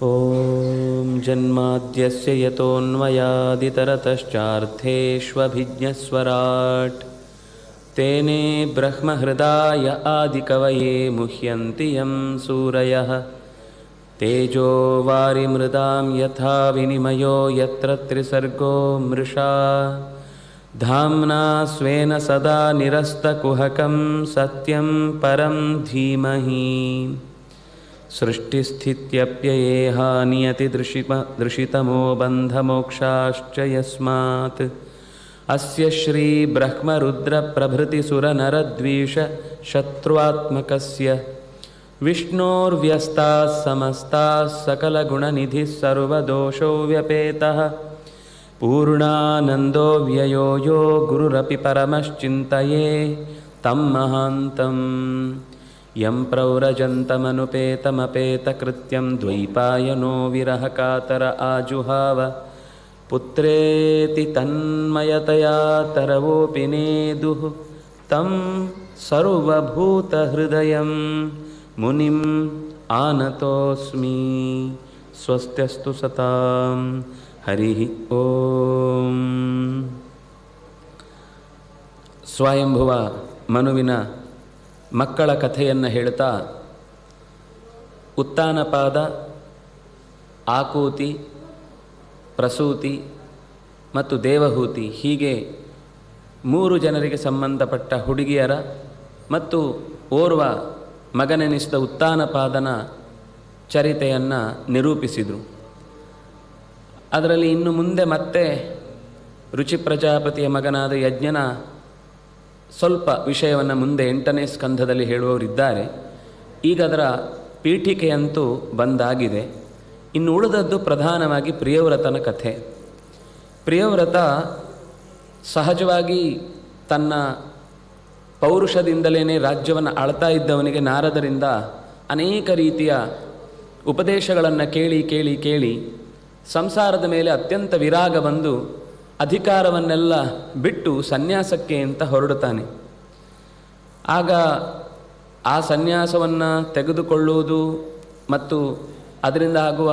ಓಂ ಜನ್ಮಾದ್ಯಸ್ಯ ಯತೋನ್ಮಯಾದಿತರತಶ್ಚಾರ್ಥೇಷ್ವಭಿಜ್ಞಸ್ವರಾಟ್ ತೇನೇ ಬ್ರಹ್ಮಹೃದಾಯ ಆದಿಕವಯೇ ಮುಹ್ಯಂತಿ M ಸೂರಯಃ ತೇಜೋ ವಾರಿಮೃದಾಂ ಯಥಾ ವಿನಿಮಯೋ ಯತ್ರ ತ್ರಿಸರ್ಗೋ ಮೃಷಾ ಧಾಮ್ನಾ ಸ್ವೇನ ಸದಾ ನಿರಸ್ತಕುಹಕಂ ಸತ್ಯಂ ಪರಂ ಧೀಮಹಿ ಸೃಷ್ಟಿಸ್ಥಿತ್ಯಪ್ಯಯೇಹ ನಿಯತಿ ದೃಶಿತಮೋ ಬಂಧಮೋಕ್ಷಾಶ್ಚ ಯಸ್ಮಾತ್ ಅಸ್ಯ ಶ್ರೀ ಬ್ರಹ್ಮರುದ್ರ ಪ್ರಭೃತಿ ಸುರನರದ್ವೀಷ ಶತ್ರುವಾತ್ಮಕಸ್ಯ ವಿಷ್ಣೋರ್ವ್ಯಸ್ತಾಃ ಸಮಸ್ತಾಃ ಸಕಲಗುಣನಿಧಿಃ ಸರ್ವದೋಷೋ ವ್ಯಪೇತಃ ಪೂರ್ಣಾನಂದೋ ವ್ಯಯೋ ಯೋ ಗುರುರಪಿ ಪರಮಶ್ಚಿಂತಯೇ ತಂ ಮಹಾಂತಂ ಯಂ ಪ್ರವ್ರಜಂತಮನುಪೇತಮಪೇತಕೃತ್ಯಂ ದ್ವೈಪಾಯನೋ ವಿರಹಕಾತರ ಆಜುಹಾವ ಪುತ್ರೇತಿ ತನ್ಮಯತಯಾ ತರವೋಪಿ ನೇದುಃ ತಂ ಸರ್ವಭೂತಹೃದಯಂ ಮುನಿಂ ಆನತೋಸ್ಮಿ. ಸ್ವಸ್ತ್ಯಸ್ತು ಸತಾಂ. ಹರಿ ಓಂ. ಸ್ವಯಂಭುವ ಮನುವಿನ ಮಕ್ಕಳ ಕಥೆಯನ್ನು ಹೇಳ್ತಾ ಉತ್ತಾನಪಾದ, ಆಕೂತಿ, ಪ್ರಸೂತಿ ಮತ್ತು ದೇವಹೂತಿ ಹೀಗೆ 3 ಜನರಿಗೆ ಸಂಬಂಧಪಟ್ಟ ಹುಡುಗಿಯರ ಮತ್ತು ಓರ್ವ ಮಗನೆನಿಸಿದ ಉತ್ತಾನಪಾದನ ಚರಿತೆಯನ್ನು ನಿರೂಪಿಸಿದರು. ಅದರಲ್ಲಿ ಇನ್ನು ಮುಂದೆ ಮತ್ತೆ ರುಚಿ ಪ್ರಜಾಪತಿಯ ಮಗನಾದ ಯಜ್ಞನ ಸ್ವಲ್ಪ ವಿಷಯವನ್ನು ಮುಂದೆ 8ನೇ ಸ್ಕಂಧದಲ್ಲಿ ಹೇಳುವವರಿದ್ದಾರೆ. ಈಗ ಅದರ ಪೀಠಿಕೆಯಂತೂ ಬಂದಾಗಿದೆ. ಇನ್ನು ಉಳಿದದ್ದು ಪ್ರಧಾನವಾಗಿ ಪ್ರಿಯವ್ರತನ ಕಥೆ. ಪ್ರಿಯವ್ರತ ಸಹಜವಾಗಿ ತನ್ನ ಪೌರುಷದಿಂದಲೇ ರಾಜ್ಯವನ್ನು ಆಳ್ತಾ ಇದ್ದವನಿಗೆ ನಾರದರಿಂದ ಅನೇಕ ರೀತಿಯ ಉಪದೇಶಗಳನ್ನು ಕೇಳಿ ಕೇಳಿ ಕೇಳಿ ಸಂಸಾರದ ಮೇಲೆ ಅತ್ಯಂತ ವಿರಾಗ ಬಂದು ಅಧಿಕಾರವನ್ನೆಲ್ಲ ಬಿಟ್ಟು ಸನ್ಯಾಸಕ್ಕೆ ಅಂತ ಹೊರಡುತ್ತಾನೆ. ಆಗ ಆ ಸನ್ಯಾಸವನ್ನು ತೆಗೆದುಕೊಳ್ಳುವುದು ಮತ್ತು ಅದರಿಂದ ಆಗುವ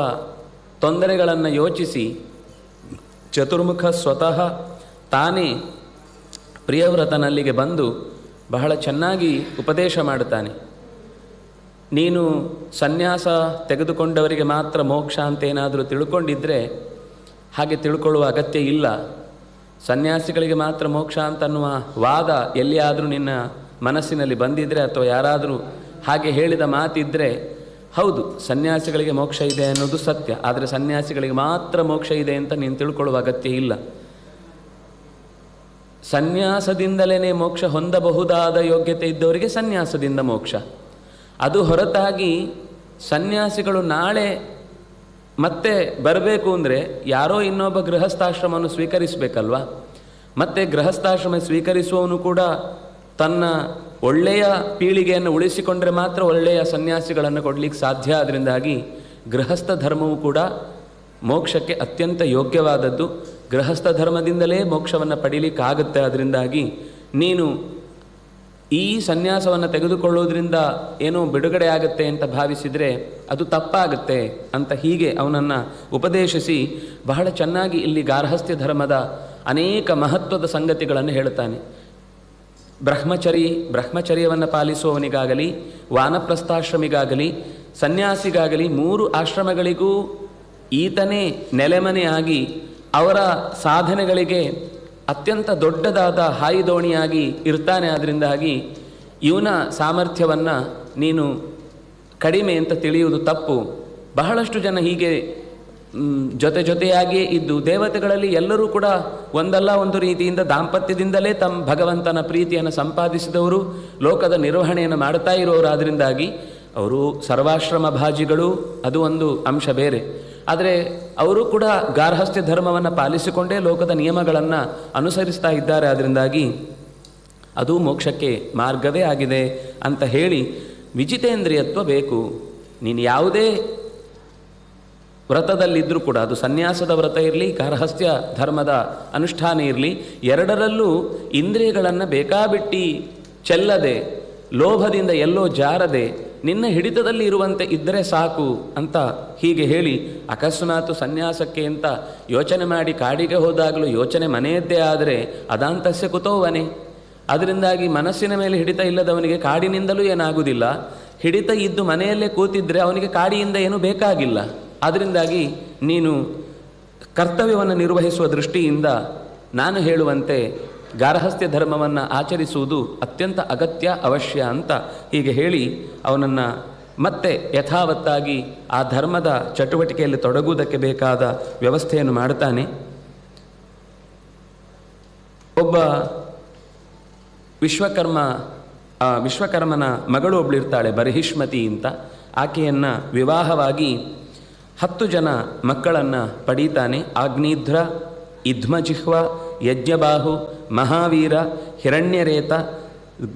ತೊಂದರೆಗಳನ್ನು ಯೋಚಿಸಿ ಚತುರ್ಮುಖ ಸ್ವತಃ ತಾನೇ ಪ್ರಿಯವ್ರತನಲ್ಲಿಗೆ ಬಂದು ಬಹಳ ಚೆನ್ನಾಗಿ ಉಪದೇಶ ಮಾಡುತ್ತಾನೆ. ನೀನು ಸನ್ಯಾಸ ತೆಗೆದುಕೊಂಡವರಿಗೆ ಮಾತ್ರ ಮೋಕ್ಷ ಅಂತೇನಾದರೂ ತಿಳ್ಕೊಂಡಿದ್ದರೆ ಹಾಗೆ ತಿಳ್ಕೊಳ್ಳುವ ಅಗತ್ಯ ಇಲ್ಲ. ಸನ್ಯಾಸಿಗಳಿಗೆ ಮಾತ್ರ ಮೋಕ್ಷ ಅಂತನ್ನುವ ವಾದ ಎಲ್ಲಿಯಾದರೂ ನಿನ್ನ ಮನಸ್ಸಿನಲ್ಲಿ ಬಂದಿದ್ದರೆ ಅಥವಾ ಯಾರಾದರೂ ಹಾಗೆ ಹೇಳಿದ ಮಾತಿದ್ದರೆ, ಹೌದು ಸನ್ಯಾಸಿಗಳಿಗೆ ಮೋಕ್ಷ ಇದೆ ಅನ್ನೋದು ಸತ್ಯ, ಆದರೆ ಸನ್ಯಾಸಿಗಳಿಗೆ ಮಾತ್ರ ಮೋಕ್ಷ ಇದೆ ಅಂತ ನೀನು ತಿಳ್ಕೊಳ್ಳುವ ಅಗತ್ಯ ಇಲ್ಲ. ಸನ್ಯಾಸದಿಂದಲೇ ಮೋಕ್ಷ ಹೊಂದಬಹುದಾದ ಯೋಗ್ಯತೆ ಇದ್ದವರಿಗೆ ಸನ್ಯಾಸದಿಂದ ಮೋಕ್ಷ. ಅದು ಹೊರತಾಗಿ ಸನ್ಯಾಸಿಗಳು ನಾಳೆ ಮತ್ತೆ ಬರಬೇಕು ಅಂದರೆ ಯಾರೋ ಇನ್ನೊಬ್ಬ ಗೃಹಸ್ಥಾಶ್ರಮವನ್ನು ಸ್ವೀಕರಿಸಬೇಕಲ್ವ. ಮತ್ತು ಗೃಹಸ್ಥಾಶ್ರಮ ಸ್ವೀಕರಿಸುವವನು ಕೂಡ ತನ್ನ ಒಳ್ಳೆಯ ಪೀಳಿಗೆಯನ್ನು ಉಳಿಸಿಕೊಂಡ್ರೆ ಮಾತ್ರ ಒಳ್ಳೆಯ ಸನ್ಯಾಸಿಗಳನ್ನು ಕೊಡಲಿಕ್ಕೆ ಸಾಧ್ಯ. ಅದರಿಂದಾಗಿ ಗೃಹಸ್ಥ ಧರ್ಮವು ಕೂಡ ಮೋಕ್ಷಕ್ಕೆ ಅತ್ಯಂತ ಯೋಗ್ಯವಾದದ್ದು. ಗೃಹಸ್ಥ ಧರ್ಮದಿಂದಲೇ ಮೋಕ್ಷವನ್ನು ಪಡೀಲಿಕ್ಕಾಗುತ್ತೆ. ಅದರಿಂದಾಗಿ ನೀನು ಈ ಸನ್ಯಾಸವನ್ನು ತೆಗೆದುಕೊಳ್ಳೋದ್ರಿಂದ ಏನೋ ಬಿಡುಗಡೆ ಆಗುತ್ತೆ ಅಂತ ಭಾವಿಸಿದರೆ ಅದು ತಪ್ಪಾಗುತ್ತೆ ಅಂತ ಹೀಗೆ ಅವನನ್ನು ಉಪದೇಶಿಸಿ ಬಹಳ ಚೆನ್ನಾಗಿ ಇಲ್ಲಿ ಗಾರ್ಹಸ್ಥ್ಯ ಧರ್ಮದ ಅನೇಕ ಮಹತ್ವದ ಸಂಗತಿಗಳನ್ನು ಹೇಳುತ್ತಾನೆ. ಬ್ರಹ್ಮಚರ್ಯವನ್ನು ಪಾಲಿಸುವವನಿಗಾಗಲಿ, ವಾನಪ್ರಸ್ಥಾಶ್ರಮಿಗಾಗಲಿ, ಸನ್ಯಾಸಿಗಾಗಲಿ 3 ಆಶ್ರಮಗಳಿಗೂ ಈತನೇ ನೆಲೆಮನೆಯಾಗಿ ಅವರ ಸಾಧನೆಗಳಿಗೆ ಅತ್ಯಂತ ದೊಡ್ಡದಾದ ಹಾಯಿದೋಣಿಯಾಗಿ ಇರ್ತಾನೆ. ಅದರಿಂದಾಗಿ ಇವನ ಸಾಮರ್ಥ್ಯವನ್ನು ನೀನು ಕಡಿಮೆ ಅಂತ ತಿಳಿಯುವುದು ತಪ್ಪು. ಬಹಳಷ್ಟು ಜನ ಹೀಗೆ ಜೊತೆಯಾಗಿಯೇ ಇದ್ದು ದೇವತೆಗಳಲ್ಲಿ ಎಲ್ಲರೂ ಕೂಡ ಒಂದಲ್ಲ ಒಂದು ರೀತಿಯಿಂದ ದಾಂಪತ್ಯದಿಂದಲೇ ತಮ್ಮ ಭಗವಂತನ ಪ್ರೀತಿಯನ್ನು ಸಂಪಾದಿಸಿದವರು, ಲೋಕದ ನಿರ್ವಹಣೆಯನ್ನು ಮಾಡ್ತಾ ಇರೋರು. ಅದರಿಂದಾಗಿ ಅವರು ಸರ್ವಾಶ್ರಮ ಭಾಜಿಗಳು, ಅದು ಒಂದು ಅಂಶ ಬೇರೆ. ಆದರೆ ಅವರು ಕೂಡ ಗಾರ್ಹಸ್ಥ್ಯ ಧರ್ಮವನ್ನು ಪಾಲಿಸಿಕೊಂಡೇ ಲೋಕದ ನಿಯಮಗಳನ್ನು ಅನುಸರಿಸ್ತಾ ಇದ್ದಾರೆ. ಅದರಿಂದಾಗಿ ಅದು ಮೋಕ್ಷಕ್ಕೆ ಮಾರ್ಗವೇ ಆಗಿದೆ ಅಂತ ಹೇಳಿ ವಿಜಿತೇಂದ್ರಿಯತ್ವ ಬೇಕು. ನೀನು ಯಾವುದೇ ವ್ರತದಲ್ಲಿದ್ದರೂ ಕೂಡ, ಅದು ಸನ್ಯಾಸದ ವ್ರತ ಇರಲಿ, ಗಾರ್ಹಸ್ಥ್ಯ ಧರ್ಮದ ಅನುಷ್ಠಾನ ಇರಲಿ, ಎರಡರಲ್ಲೂ ಇಂದ್ರಿಯಗಳನ್ನು ಬೇಕಾಬಿಟ್ಟು ಚೆಲ್ಲದೆ, ಲೋಭದಿಂದ ಎಲ್ಲೋ ಜಾರದೆ ನಿನ್ನ ಹಿಡಿತದಲ್ಲಿ ಇರುವಂತೆ ಇದ್ದರೆ ಸಾಕು ಅಂತ ಹೀಗೆ ಹೇಳಿ, ಅಕಸ್ಮಾತ್ ಸನ್ಯಾಸಕ್ಕೆ ಅಂತ ಯೋಚನೆ ಮಾಡಿ ಕಾಡಿಗೆ ಹೋದಾಗಲೂ ಯೋಚನೆ ಮನೆಯದ್ದೇ ಆದರೆ ಅದಾಂತಸ್ಯ ಕುತೋವನೆ. ಅದರಿಂದಾಗಿ ಮನಸ್ಸಿನ ಮೇಲೆ ಹಿಡಿತ ಇಲ್ಲದವನಿಗೆ ಕಾಡಿನಿಂದಲೂ ಏನಾಗುವುದಿಲ್ಲ. ಹಿಡಿತ ಇದ್ದು ಮನೆಯಲ್ಲೇ ಕೂತಿದ್ದರೆ ಅವನಿಗೆ ಕಾಡಿಯಿಂದ ಏನೂ ಬೇಕಾಗಿಲ್ಲ. ಅದರಿಂದಾಗಿ ನೀನು ಕರ್ತವ್ಯವನ್ನು ನಿರ್ವಹಿಸುವ ದೃಷ್ಟಿಯಿಂದ ನಾನು ಹೇಳುವಂತೆ ಗಾರ್ಹಸ್ಥ್ಯ ಧರ್ಮವನ್ನು ಆಚರಿಸುವುದು ಅತ್ಯಂತ ಅಗತ್ಯ, ಅವಶ್ಯ ಅಂತ ಹೀಗೆ ಹೇಳಿ ಅವನನ್ನು ಮತ್ತೆ ಯಥಾವತ್ತಾಗಿ ಆ ಧರ್ಮದ ಚಟುವಟಿಕೆಯಲ್ಲಿ ತೊಡಗುವುದಕ್ಕೆ ಬೇಕಾದ ವ್ಯವಸ್ಥೆಯನ್ನು ಮಾಡುತ್ತಾನೆ. ಒಬ್ಬ ವಿಶ್ವಕರ್ಮನ ಮಗಳು ಒಬ್ಬಳಿರ್ತಾಳೆ, ಬರ್ಹಿಷ್ಮತಿ ಅಂತ. ಆಕೆಯನ್ನು ವಿವಾಹವಾಗಿ 10 ಜನ ಮಕ್ಕಳನ್ನು ಪಡೀತಾನೆ. ಆಗ್ನೇಧ್ರ, ಇದ್ಮಜಿಹ್ವ, ಯಜ್ಞಬಾಹು, ಮಹಾವೀರ, ಹಿರಣ್ಯರೇತ,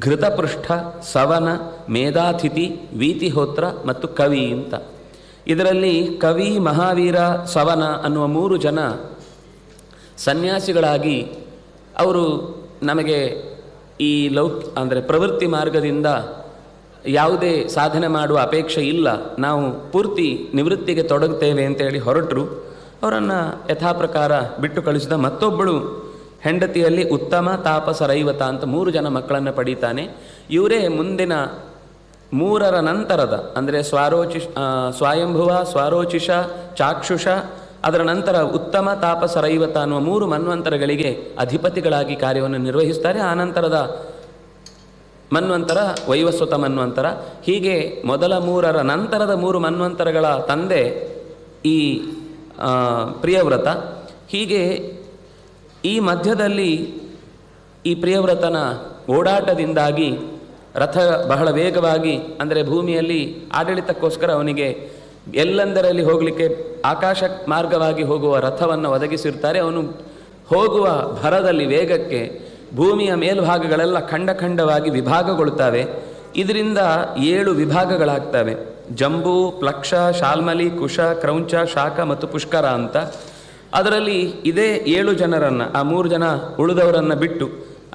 ಘೃತಪೃಷ್ಠ, ಸವನ, ಮೇಧಾತಿಥಿ, ವೀತಿಹೋತ್ರ ಮತ್ತು ಕವಿ ಅಂತ. ಇದರಲ್ಲಿ ಕವಿ, ಮಹಾವೀರ, ಸವನ ಅನ್ನುವ 3 ಜನ ಸನ್ಯಾಸಿಗಳಾಗಿ ಅವರು ನಮಗೆ ಈ ಅಂದರೆ ಪ್ರವೃತ್ತಿ ಮಾರ್ಗದಿಂದ ಯಾವುದೇ ಸಾಧನೆ ಮಾಡುವ ಅಪೇಕ್ಷೆ ಇಲ್ಲ, ನಾವು ಪೂರ್ತಿ ನಿವೃತ್ತಿಗೆ ತೊಡಗುತ್ತೇವೆ ಅಂತೇಳಿ ಹೊರಟರು. ಅವರನ್ನು ಯಥಾಪ್ರಕಾರ ಬಿಟ್ಟು ಕಳಿಸಿದ. ಮತ್ತೊಬ್ಬಳು ಹೆಂಡತಿಯಲ್ಲಿ ಉತ್ತಮ, ತಾಪಸ, ರೈವತ ಅಂತ 3 ಜನ ಮಕ್ಕಳನ್ನು ಪಡೀತಾನೆ. ಇವರೇ ಮುಂದಿನ 3ರ ನಂತರದ ಅಂದರೆ ಸ್ವಾಯಂಭುವ, ಸ್ವಾರೋಚಿಷ, ಚಾಕ್ಷುಷ, ಅದರ ನಂತರ ಉತ್ತಮ, ತಾಪಸ, ರೈವತ ಅನ್ನುವ 3 ಮನ್ವಂತರಗಳಿಗೆ ಅಧಿಪತಿಗಳಾಗಿ ಕಾರ್ಯವನ್ನು ನಿರ್ವಹಿಸ್ತಾರೆ. ಆನಂತರದ ಮನ್ವಂತರ ವೈವಸ್ವತ ಮನ್ವಂತರ. ಹೀಗೆ ಮೊದಲ 3ರ ನಂತರದ 3 ಮನ್ವಂತರಗಳ ತಂದೆ ಈ ಪ್ರಿಯವ್ರತ. ಹೀಗೆ ಈ ಮಧ್ಯದಲ್ಲಿ ಈ ಪ್ರಿಯವ್ರತನ ಓಡಾಟದಿಂದಾಗಿ ರಥ ಬಹಳ ವೇಗವಾಗಿ, ಅಂದರೆ ಭೂಮಿಯಲ್ಲಿ ಆಡಳಿತಕ್ಕೋಸ್ಕರ ಅವನಿಗೆ ಎಲ್ಲೆಂದರಲ್ಲಿ ಹೋಗಲಿಕ್ಕೆ ಆಕಾಶ ಮಾರ್ಗವಾಗಿ ಹೋಗುವ ರಥವನ್ನು ಒದಗಿಸಿರ್ತಾರೆ. ಅವನು ಹೋಗುವ ಭರದಲ್ಲಿ ವೇಗಕ್ಕೆ ಭೂಮಿಯ ಮೇಲ್ಭಾಗಗಳೆಲ್ಲ ಖಂಡವಾಗಿ ವಿಭಾಗಗೊಳ್ಳುತ್ತವೆ. ಇದರಿಂದ 7 ವಿಭಾಗಗಳಾಗ್ತವೆ. ಜಂಬೂ, ಪ್ಲಕ್ಷ, ಶಾಲ್ಮಲಿ, ಕುಶ, ಕ್ರೌಂಚ, ಶಾಖ ಮತ್ತು ಪುಷ್ಕರ ಅಂತ. ಅದರಲ್ಲಿ ಇದೇ 7 ಜನರನ್ನು, ಆ 3 ಜನ ಉಳಿದವರನ್ನು ಬಿಟ್ಟು,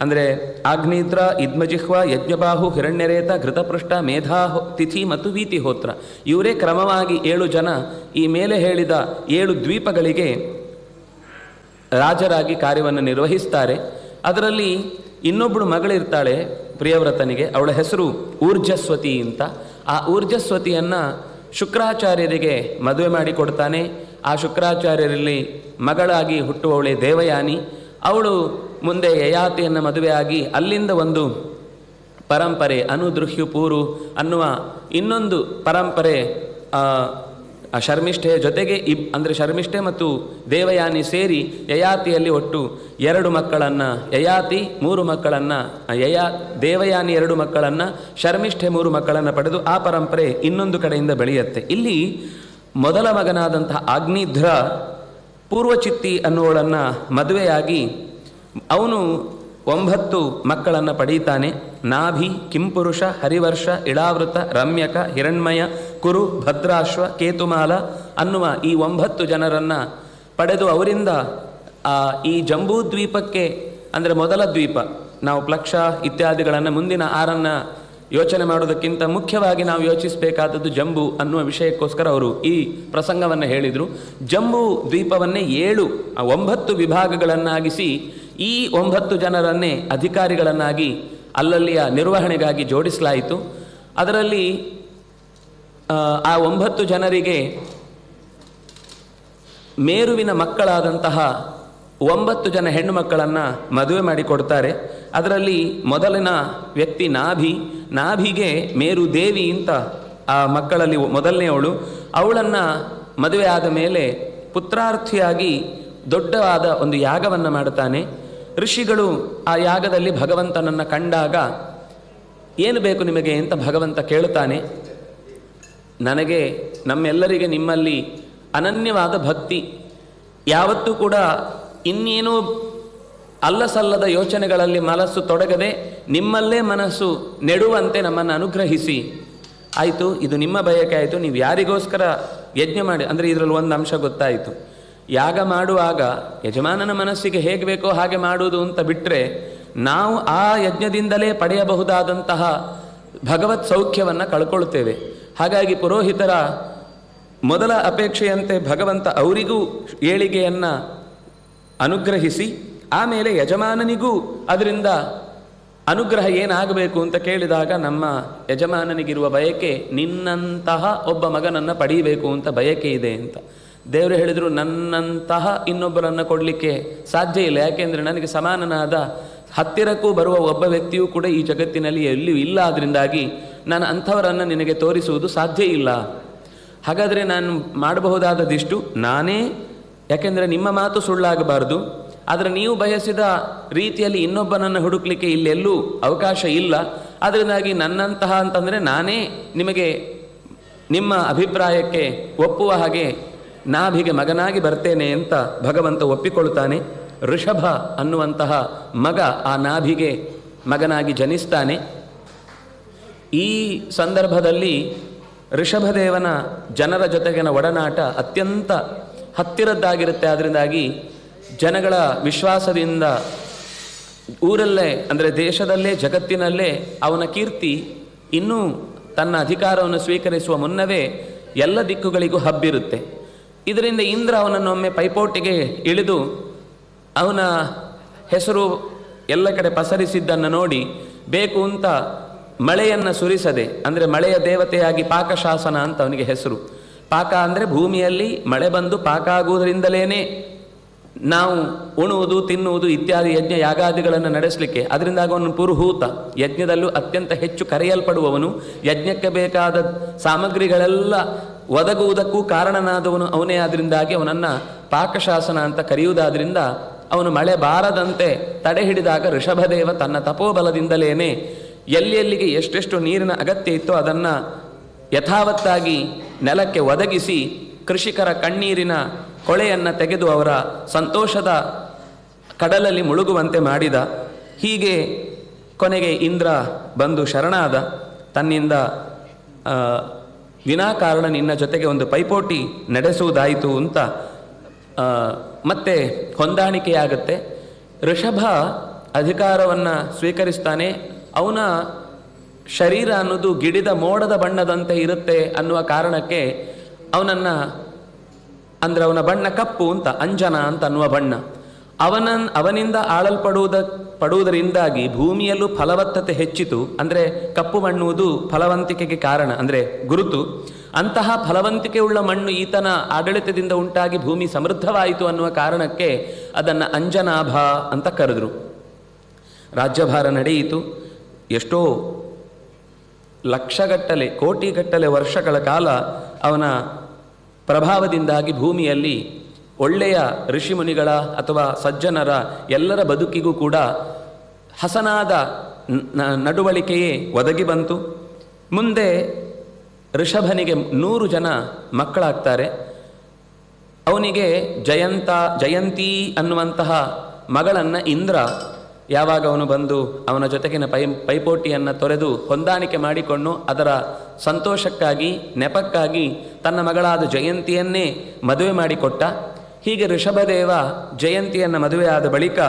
ಅಂದರೆ ಆಗ್ನೇತ್ರ, ಇದ್ಮಜಿಹ್ವ, ಯಜ್ಞಬಾಹು, ಹಿರಣ್ಯರೇತ, ಘೃತಪೃಷ್ಠ, ಮೇಧಾತಿಥಿ ಮತ್ತು ವೀತಿಹೋತ್ರ, ಇವರೇ ಕ್ರಮವಾಗಿ 7 ಜನ ಈ ಮೇಲೆ ಹೇಳಿದ 7 ದ್ವೀಪಗಳಿಗೆ ರಾಜರಾಗಿ ಕಾರ್ಯವನ್ನು ನಿರ್ವಹಿಸ್ತಾರೆ. ಅದರಲ್ಲಿ ಇನ್ನೊಬ್ಬಳು ಮಗಳಿರ್ತಾಳೆ ಪ್ರಿಯವ್ರತನಿಗೆ, ಅವಳ ಹೆಸರು ಊರ್ಜಸ್ವತಿ ಅಂತ. ಆ ಊರ್ಜಸ್ವತಿಯನ್ನು ಶುಕ್ರಾಚಾರ್ಯರಿಗೆ ಮದುವೆ ಮಾಡಿಕೊಡ್ತಾನೆ. ಆ ಶುಕ್ರಾಚಾರ್ಯರಲ್ಲಿ ಮಗಳಾಗಿ ಹುಟ್ಟುವವಳೆ ದೇವಯಾನಿ. ಅವಳು ಮುಂದೆ ಯಯಾತಿಯನ್ನು ಮದುವೆಯಾಗಿ ಅಲ್ಲಿಂದ ಒಂದು ಪರಂಪರೆ, ಅನುದೃಹ್ಯುಪೂರು ಅನ್ನುವ ಇನ್ನೊಂದು ಪರಂಪರೆ, ಶರ್ಮಿಷ್ಠೆಯ ಜೊತೆಗೆ ಅಂದರೆ ಶರ್ಮಿಷ್ಠೆ ಮತ್ತು ದೇವಯಾನಿ ಸೇರಿ ಯಯಾತಿಯಲ್ಲಿ ಒಟ್ಟು 2 ಮಕ್ಕಳನ್ನು, ಯಯಾತಿ 3 ಮಕ್ಕಳನ್ನು, ದೇವಯಾನಿ 2 ಮಕ್ಕಳನ್ನು, ಶರ್ಮಿಷ್ಠೆ 3 ಮಕ್ಕಳನ್ನು ಪಡೆದು ಆ ಪರಂಪರೆ ಇನ್ನೊಂದು ಕಡೆಯಿಂದ ಬೆಳೆಯುತ್ತೆ. ಇಲ್ಲಿ ಮೊದಲ ಮಗನಾದಂತಹ ಆಗ್ನೇಧ್ರ ಪೂರ್ವಚಿತ್ತಿ ಅನ್ನುವಳನ್ನು ಮದುವೆಯಾಗಿ ಅವನು 9 ಮಕ್ಕಳನ್ನು ಪಡೀತಾನೆ. ನಾಭಿ, ಕಿಂಪುರುಷ, ಹರಿವರ್ಷ, ಇಳಾವೃತ, ರಮ್ಯಕ, ಹಿರಣ್ಮಯ, ಕುರು, ಭದ್ರಾಶ್ವ, ಕೇತುಮಾಲ ಅನ್ನುವ ಈ 9 ಜನರನ್ನು ಪಡೆದು ಅವರಿಂದ ಈ ಜಂಬೂ ದ್ವೀಪಕ್ಕೆ, ಅಂದರೆ ಮೊದಲ ದ್ವೀಪ, ನಾವು ಪ್ಲಕ್ಷ ಇತ್ಯಾದಿಗಳನ್ನು ಮುಂದಿನ 6 ಯೋಚನೆ ಮಾಡೋದಕ್ಕಿಂತ ಮುಖ್ಯವಾಗಿ ನಾವು ಯೋಚಿಸಬೇಕಾದದ್ದು ಜಂಬೂ ಅನ್ನುವ ವಿಷಯಕ್ಕೋಸ್ಕರ ಅವರು ಈ ಪ್ರಸಂಗವನ್ನು ಹೇಳಿದರು. ಜಂಬೂ ದ್ವೀಪವನ್ನೇ 9 ವಿಭಾಗಗಳನ್ನಾಗಿಸಿ ಈ 9 ಜನರನ್ನೇ ಅಧಿಕಾರಿಗಳನ್ನಾಗಿ ಅಲ್ಲಲ್ಲಿಯ ನಿರ್ವಹಣೆಗಾಗಿ ಜೋಡಿಸಲಾಯಿತು. ಅದರಲ್ಲಿ ಆ 9 ಜನರಿಗೆ ಮೇರುವಿನ ಮಕ್ಕಳಾದಂತಹ 9 ಜನ ಹೆಣ್ಣು ಮಕ್ಕಳನ್ನು ಮದುವೆ ಮಾಡಿಕೊಡ್ತಾರೆ. ಅದರಲ್ಲಿ ಮೊದಲಿನ ವ್ಯಕ್ತಿ ನಾಭಿಗೆ ಮೇರು ದೇವಿ ಅಂತ ಆ ಮಕ್ಕಳಲ್ಲಿ ಮೊದಲನೆಯವಳು. ಅವಳನ್ನು ಮದುವೆ ಆದ ಮೇಲೆ ಪುತ್ರಾರ್ಥಿಯಾಗಿ ದೊಡ್ಡವಾದ ಒಂದು ಯಾಗವನ್ನು ಮಾಡುತ್ತಾನೆ. ಋಷಿಗಳು ಆ ಯಾಗದಲ್ಲಿ ಭಗವಂತನನ್ನು ಕಂಡಾಗ ಏನು ಬೇಕು ನಿಮಗೆ ಅಂತ ಭಗವಂತ ಕೇಳುತ್ತಾನೆ. ನನಗೆ, ನಮ್ಮೆಲ್ಲರಿಗೆ ನಿಮ್ಮಲ್ಲಿ ಅನನ್ಯವಾದ ಭಕ್ತಿ, ಯಾವತ್ತೂ ಕೂಡ ಇನ್ನೇನೂ ಅಲ್ಲಸಲ್ಲದ ಯೋಚನೆಗಳಲ್ಲಿ ಮನಸ್ಸು ತೊಡಗದೆ ನಿಮ್ಮಲ್ಲೇ ಮನಸ್ಸು ನೆಡುವಂತೆ ನಮ್ಮನ್ನು ಅನುಗ್ರಹಿಸಿ. ಆಯಿತು, ಇದು ನಿಮ್ಮ ಬಯಕೆ ಆಯಿತು, ನೀವು ಯಾರಿಗೋಸ್ಕರ ಯಜ್ಞ ಮಾಡಿ, ಅಂದರೆ ಇದರಲ್ಲಿ ಒಂದು ಅಂಶ ಗೊತ್ತಾಯಿತು. ಯಾಗ ಮಾಡುವಾಗ ಯಜಮಾನನ ಮನಸ್ಸಿಗೆ ಹೇಗೆ ಬೇಕೋ ಹಾಗೆ ಮಾಡುವುದು ಅಂತ ಬಿಟ್ಟರೆ, ನಾವು ಆ ಯಜ್ಞದಿಂದಲೇ ಪಡೆಯಬಹುದಾದಂತಹ ಭಗವತ್ ಸೌಖ್ಯವನ್ನು ಕಳ್ಕೊಳ್ತೇವೆ. ಹಾಗಾಗಿ ಪುರೋಹಿತರ ಮೊದಲ ಅಪೇಕ್ಷೆಯಂತೆ ಭಗವಂತ ಅವರಿಗೂ ಏಳಿಗೆಯನ್ನು ಅನುಗ್ರಹಿಸಿ ಆಮೇಲೆ ಯಜಮಾನನಿಗೂ ಅದರಿಂದ ಅನುಗ್ರಹ ಏನಾಗಬೇಕು ಅಂತ ಕೇಳಿದಾಗ ನಮ್ಮ ಯಜಮಾನನಿಗಿರುವ ಬಯಕೆ ನಿನ್ನಂತಹ ಒಬ್ಬ ಮಗನನ್ನು ಪಡೀಬೇಕು ಅಂತ ಬಯಕೆ ಇದೆ ಅಂತ. ದೇವರು ಹೇಳಿದರು, ನನ್ನಂತಹ ಇನ್ನೊಬ್ಬರನ್ನು ಕೊಡಲಿಕ್ಕೆ ಸಾಧ್ಯ ಇಲ್ಲ, ಯಾಕೆಂದರೆ ನನಗೆ ಸಮಾನನಾದ ಹತ್ತಿರಕ್ಕೂ ಬರುವ ಒಬ್ಬ ವ್ಯಕ್ತಿಯೂ ಕೂಡ ಈ ಜಗತ್ತಿನಲ್ಲಿ ಎಲ್ಲಿಯೂ ಇಲ್ಲ. ಅದರಿಂದಾಗಿ ನಾನು ಅಂಥವರನ್ನು ನಿನಗೆ ತೋರಿಸುವುದು ಸಾಧ್ಯ ಇಲ್ಲ. ಹಾಗಾದರೆ ನಾನು ಮಾಡಬಹುದಾದದಿಷ್ಟು ನಾನೇ, ಯಾಕೆಂದರೆ ನಿಮ್ಮ ಮಾತು ಸುಳ್ಳಾಗಬಾರ್ದು. ಆದರೆ ನೀವು ಬಯಸಿದ ರೀತಿಯಲ್ಲಿ ಇನ್ನೊಬ್ಬನನ್ನು ಹುಡುಕ್ಲಿಕ್ಕೆ ಇಲ್ಲೆಲ್ಲೂ ಅವಕಾಶ ಇಲ್ಲ. ಅದರಿಂದಾಗಿ ನನ್ನಂತಹ ಅಂತಂದರೆ ನಾನೇ ನಿಮಗೆ ನಿಮ್ಮ ಅಭಿಪ್ರಾಯಕ್ಕೆ ಒಪ್ಪುವ ಹಾಗೆ ನಾಭಿಗೆ ಮಗನಾಗಿ ಬರ್ತೇನೆ ಅಂತ ಭಗವಂತ ಒಪ್ಪಿಕೊಳ್ತಾನೆ. ಋಷಭ ಅನ್ನುವಂತಹ ಮಗ ಆ ನಾಭಿಗೆ ಮಗನಾಗಿ ಜನಿಸ್ತಾನೆ. ಈ ಸಂದರ್ಭದಲ್ಲಿ ಋಷಭದೇವನ ಜನರ ಜೊತೆಗಿನ ಒಡನಾಟ ಅತ್ಯಂತ ಹತ್ತಿರದ್ದಾಗಿರುತ್ತೆ. ಅದರಿಂದಾಗಿ ಜನಗಳ ವಿಶ್ವಾಸದಿಂದ ಊರಲ್ಲೇ ಅಂದರೆ ದೇಶದಲ್ಲೇ ಜಗತ್ತಿನಲ್ಲೇ ಅವನ ಕೀರ್ತಿ ಇನ್ನೂ ತನ್ನ ಅಧಿಕಾರವನ್ನು ಸ್ವೀಕರಿಸುವ ಮುನ್ನವೇ ಎಲ್ಲ ದಿಕ್ಕುಗಳಿಗೂ ಹಬ್ಬಿರುತ್ತೆ. ಇದರಿಂದ ಇಂದ್ರ ಅವನನ್ನೊಮ್ಮೆ ಪೈಪೋಟಿಗೆ ಇಳಿದು ಅವನ ಹೆಸರು ಎಲ್ಲ ಕಡೆ ಪಸರಿಸಿದ್ದನ್ನು ನೋಡಿ ಬೇಕು ಅಂತ ಮಳೆಯನ್ನು ಸುರಿಸದೆ, ಅಂದರೆ ಮಳೆಯ ದೇವತೆಯಾಗಿ ಪಾಕಶಾಸನ ಅಂತ ಅವನಿಗೆ ಹೆಸರು. ಪಾಕ ಅಂದರೆ ಭೂಮಿಯಲ್ಲಿ ಮಳೆ ಬಂದು ಪಾಕ ಆಗುವುದರಿಂದಲೇ ನಾವು ಉಣುವುದು ತಿನ್ನುವುದು ಇತ್ಯಾದಿ ಯಜ್ಞ ಯಾಗಾದಿಗಳನ್ನು ನಡೆಸಲಿಕ್ಕೆ. ಅದರಿಂದಾಗ ಅವನು ಪುರುಹೂತ, ಯಜ್ಞದಲ್ಲೂ ಅತ್ಯಂತ ಹೆಚ್ಚು ಕರೆಯಲ್ಪಡುವವನು, ಯಜ್ಞಕ್ಕೆ ಬೇಕಾದ ಸಾಮಗ್ರಿಗಳೆಲ್ಲ ಒದಗುವುದಕ್ಕೂ ಕಾರಣನಾದವನು ಅವನೇ. ಆದ್ದರಿಂದಾಗಿ ಅವನನ್ನು ಪಾಕಶಾಸನ ಅಂತ ಕರೆಯುವುದಾದ್ರಿಂದ ಅವನು ಮಳೆ ಬಾರದಂತೆ ತಡೆ ಹಿಡಿದಾಗ ಋಷಭದೇವ ತನ್ನ ತಪೋಬಲದಿಂದಲೇ ಎಲ್ಲಿಗೆ ಎಷ್ಟೆಷ್ಟು ನೀರಿನ ಅಗತ್ಯ ಇತ್ತೋ ಅದನ್ನು ಯಥಾವತ್ತಾಗಿ ನೆಲಕ್ಕೆ ಒದಗಿಸಿ ಕೃಷಿಕರ ಕಣ್ಣೀರಿನ ಹೊಳೆಯನ್ನು ತೆಗೆದು ಅವರ ಸಂತೋಷದ ಕಡಲಲ್ಲಿ ಮುಳುಗುವಂತೆ ಮಾಡಿದ. ಹೀಗೆ ಕೊನೆಗೆ ಇಂದ್ರ ಬಂದು ಶರಣಾದ. ತನ್ನಿಂದ ವಿನಾಕಾರಣ ನಿನ್ನ ಜೊತೆಗೆ ಒಂದು ಪೈಪೋಟಿ ನಡೆಸುವುದಾಯಿತು ಅಂತ ಮತ್ತೆ ಹೊಂದಾಣಿಕೆಯಾಗತ್ತೆ. ಋಷಭ ಅಧಿಕಾರವನ್ನು ಸ್ವೀಕರಿಸ್ತಾನೆ. ಅವನ ಶರೀರ ಅನ್ನೋದು ಗಿಡಿದ ಮೋಡದ ಬಣ್ಣದಂತೆ ಇರುತ್ತೆ ಅನ್ನುವ ಕಾರಣಕ್ಕೆ ಅವನನ್ನು, ಅಂದರೆ ಅವನ ಬಣ್ಣ ಕಪ್ಪು ಅಂತ, ಅಂಜನ ಅಂತ ಅನ್ನುವ ಬಣ್ಣ. ಅವನಿಂದ ಪಡುವುದರಿಂದಾಗಿ ಭೂಮಿಯಲ್ಲೂ ಫಲವತ್ತತೆ ಹೆಚ್ಚಿತು. ಅಂದರೆ ಕಪ್ಪು ಮಣ್ಣುವುದು ಫಲವಂತಿಕೆಗೆ ಕಾರಣ, ಅಂದರೆ ಗುರುತು. ಅಂತಹ ಫಲವಂತಿಕೆಯುಳ್ಳ ಮಣ್ಣು ಈತನ ಆಡಳಿತದಿಂದ ಉಂಟಾಗಿ ಭೂಮಿ ಸಮೃದ್ಧವಾಯಿತು ಅನ್ನುವ ಕಾರಣಕ್ಕೆ ಅದನ್ನು ಅಂಜನಾಭ ಅಂತ ಕರೆದರು. ರಾಜ್ಯಭಾರ ನಡೆಯಿತು. ಎಷ್ಟೋ ಲಕ್ಷಗಟ್ಟಲೆ ಕೋಟಿಗಟ್ಟಲೆ ವರ್ಷಗಳ ಕಾಲ ಅವನ ಪ್ರಭಾವದಿಂದಾಗಿ ಭೂಮಿಯಲ್ಲಿ ಒಳ್ಳೆಯ ಋಷಿಮುನಿಗಳ ಅಥವಾ ಸಜ್ಜನರ ಎಲ್ಲರ ಬದುಕಿಗೂ ಕೂಡ ಹಸನಾದ ನಡವಳಿಕೆಯೇ ಒದಗಿ ಬಂತು. ಮುಂದೆ ಋಷಭನಿಗೆ 100 ಜನ ಮಕ್ಕಳಾಗ್ತಾರೆ. ಅವನಿಗೆ ಜಯಂತಿ ಅನ್ನುವಂತಹ ಮಗಳನ್ನು ಇಂದ್ರ ಯಾವಾಗ ಅವನು ಬಂದು ಅವನ ಜೊತೆಗಿನ ಪೈಪೋಟಿಯನ್ನು ತೊರೆದು ಹೊಂದಾಣಿಕೆ ಮಾಡಿಕೊಂಡು ಅದರ ಸಂತೋಷಕ್ಕಾಗಿ ನೆಪಕ್ಕಾಗಿ ತನ್ನ ಮಗಳಾದ ಜಯಂತಿಯನ್ನೇ ಮದುವೆ ಮಾಡಿಕೊಟ್ಟ. ಹೀಗೆ ಋಷಭದೇವ ಜಯಂತಿಯನ್ನು ಮದುವೆಯಾದ ಬಳಿಕ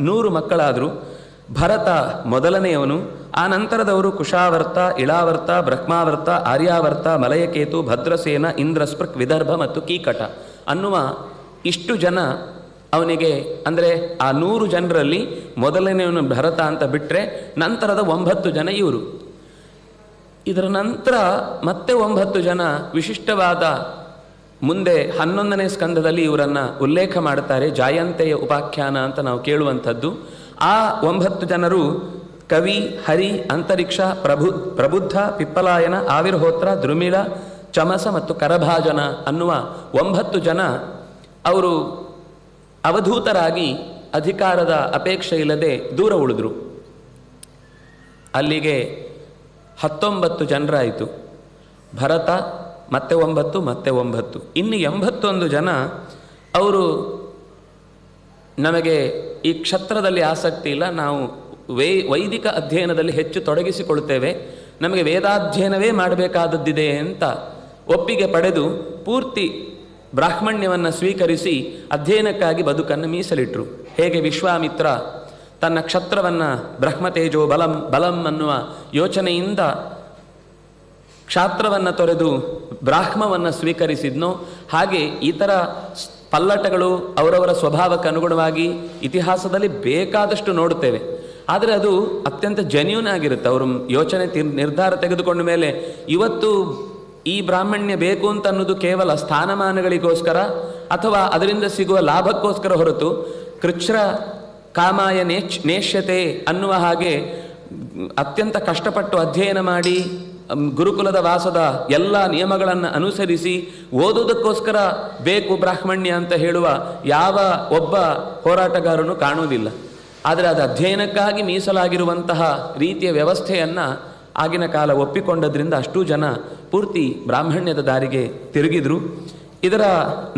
100 ಮಕ್ಕಳಾದರು. ಭರತ ಮೊದಲನೆಯವನು. ಆ ನಂತರದವರು ಕುಶಾವರ್ತ, ಇಳಾವರ್ತ, ಬ್ರಹ್ಮಾವರ್ತ, ಆರ್ಯಾವರ್ತ, ಮಲಯಕೇತು, ಭದ್ರಸೇನ, ಇಂದ್ರಸ್ಪೃಕ್, ವಿದರ್ಭ ಮತ್ತು ಕೀಕಟ ಅನ್ನುವ ಇಷ್ಟು ಜನ ಅವನಿಗೆ, ಅಂದರೆ ಆ 100 ಜನರಲ್ಲಿ ಮೊದಲನೆಯವನು ಭರತ ಅಂತ ಬಿಟ್ಟರೆ ನಂತರದ 9 ಜನ ಇವರು. ಇದರ ನಂತರ ಮತ್ತೆ 9 ಜನ ವಿಶಿಷ್ಟವಾದ, ಮುಂದೆ 11ನೇ ಸ್ಕಂದದಲ್ಲಿ ಇವರನ್ನು ಉಲ್ಲೇಖ ಮಾಡ್ತಾರೆ. ಜಾಯಂತೆಯ ಉಪಾಖ್ಯಾನ ಅಂತ ನಾವು ಕೇಳುವಂಥದ್ದು. ಆ 9 ಜನರು ಕವಿ, ಹರಿ, ಅಂತರಿಕ್ಷ, ಪ್ರಬುದ್ಧ, ಪಿಪ್ಪಲಾಯನ, ಆವಿರ್ಹೋತ್ರ, ದ್ರುಮಿಳ, ಚಮಸ ಮತ್ತು ಕರಭಾಜನ ಅನ್ನುವ 9 ಜನ ಅವರು ಅವಧೂತರಾಗಿ ಅಧಿಕಾರದ ಅಪೇಕ್ಷೆ ಇಲ್ಲದೆ ದೂರ ಉಳಿದ್ರು. ಅಲ್ಲಿಗೆ 19 ಜನರಾಯಿತು. ಭರತ ಮತ್ತೆ 9 ಮತ್ತೆ 9, ಇನ್ನು 81 ಜನ ಅವರು ನಮಗೆ ಈ ಕ್ಷತ್ರದಲ್ಲಿ ಆಸಕ್ತಿ ಇಲ್ಲ, ನಾವು ವೈದಿಕ ಅಧ್ಯಯನದಲ್ಲಿ ಹೆಚ್ಚು ತೊಡಗಿಸಿಕೊಳ್ಳುತ್ತೇವೆ, ನಮಗೆ ವೇದಾಧ್ಯಯನವೇ ಮಾಡಬೇಕಾದದ್ದಿದೆ ಅಂತ ಒಪ್ಪಿಗೆ ಪಡೆದು ಪೂರ್ತಿ ಬ್ರಾಹ್ಮಣ್ಯವನ್ನು ಸ್ವೀಕರಿಸಿ ಅಧ್ಯಯನಕ್ಕಾಗಿ ಬದುಕನ್ನು ಮೀಸಲಿಟ್ಟರು. ಹೇಗೆ ವಿಶ್ವಾಮಿತ್ರ ತನ್ನ ಕ್ಷತ್ರವನ್ನು ಬ್ರಹ್ಮತೇಜೋ ಬಲಂ ಅನ್ನುವ ಯೋಚನೆಯಿಂದ ಕ್ಷಾತ್ರವನ್ನು ತೊರೆದು ಬ್ರಾಹ್ಮವನ್ನು ಸ್ವೀಕರಿಸಿದ್ನೋ, ಹಾಗೆ ಇತರ ಪಲ್ಲಟಗಳು ಅವರವರ ಸ್ವಭಾವಕ್ಕೆ ಅನುಗುಣವಾಗಿ ಇತಿಹಾಸದಲ್ಲಿ ಬೇಕಾದಷ್ಟು ನೋಡುತ್ತೇವೆ. ಆದರೆ ಅದು ಅತ್ಯಂತ ಜೆನ್ಯೂನ್ ಆಗಿರುತ್ತೆ. ಅವರು ಯೋಚನೆ ನಿರ್ಧಾರ ತೆಗೆದುಕೊಂಡ ಮೇಲೆ ಇವತ್ತು ಈ ಬ್ರಾಹ್ಮಣ್ಯ ಬೇಕು ಅಂತ ಅನ್ನೋದು ಕೇವಲ ಸ್ಥಾನಮಾನಗಳಿಗೋಸ್ಕರ ಅಥವಾ ಅದರಿಂದ ಸಿಗುವ ಲಾಭಕ್ಕೋಸ್ಕರ ಹೊರತು ಕೃಚ್ಛ್ರ ಕಾಮಾಯ ನೇಷ್ಯತೆ ಅನ್ನುವ ಹಾಗೆ ಅತ್ಯಂತ ಕಷ್ಟಪಟ್ಟು ಅಧ್ಯಯನ ಮಾಡಿ ಗುರುಕುಲದ ವಾಸದ ಎಲ್ಲ ನಿಯಮಗಳನ್ನು ಅನುಸರಿಸಿ ಓದುವುದಕ್ಕೋಸ್ಕರ ಬೇಕು ಬ್ರಾಹ್ಮಣ್ಯ ಅಂತ ಹೇಳುವ ಯಾವ ಒಬ್ಬ ಹೋರಾಟಗಾರನು ಕಾಣುವುದಿಲ್ಲ. ಆದರೆ ಅದು ಅಧ್ಯಯನಕ್ಕಾಗಿ ಮೀಸಲಾಗಿರುವಂತಹ ರೀತಿಯ ವ್ಯವಸ್ಥೆಯನ್ನು ಆಗಿನ ಕಾಲ ಒಪ್ಪಿಕೊಂಡದ್ರಿಂದ ಅಷ್ಟೂ ಜನ ಪೂರ್ತಿ ಬ್ರಾಹ್ಮಣ್ಯದ ದಾರಿಗೆ ತಿರುಗಿದ್ರು. ಇದರ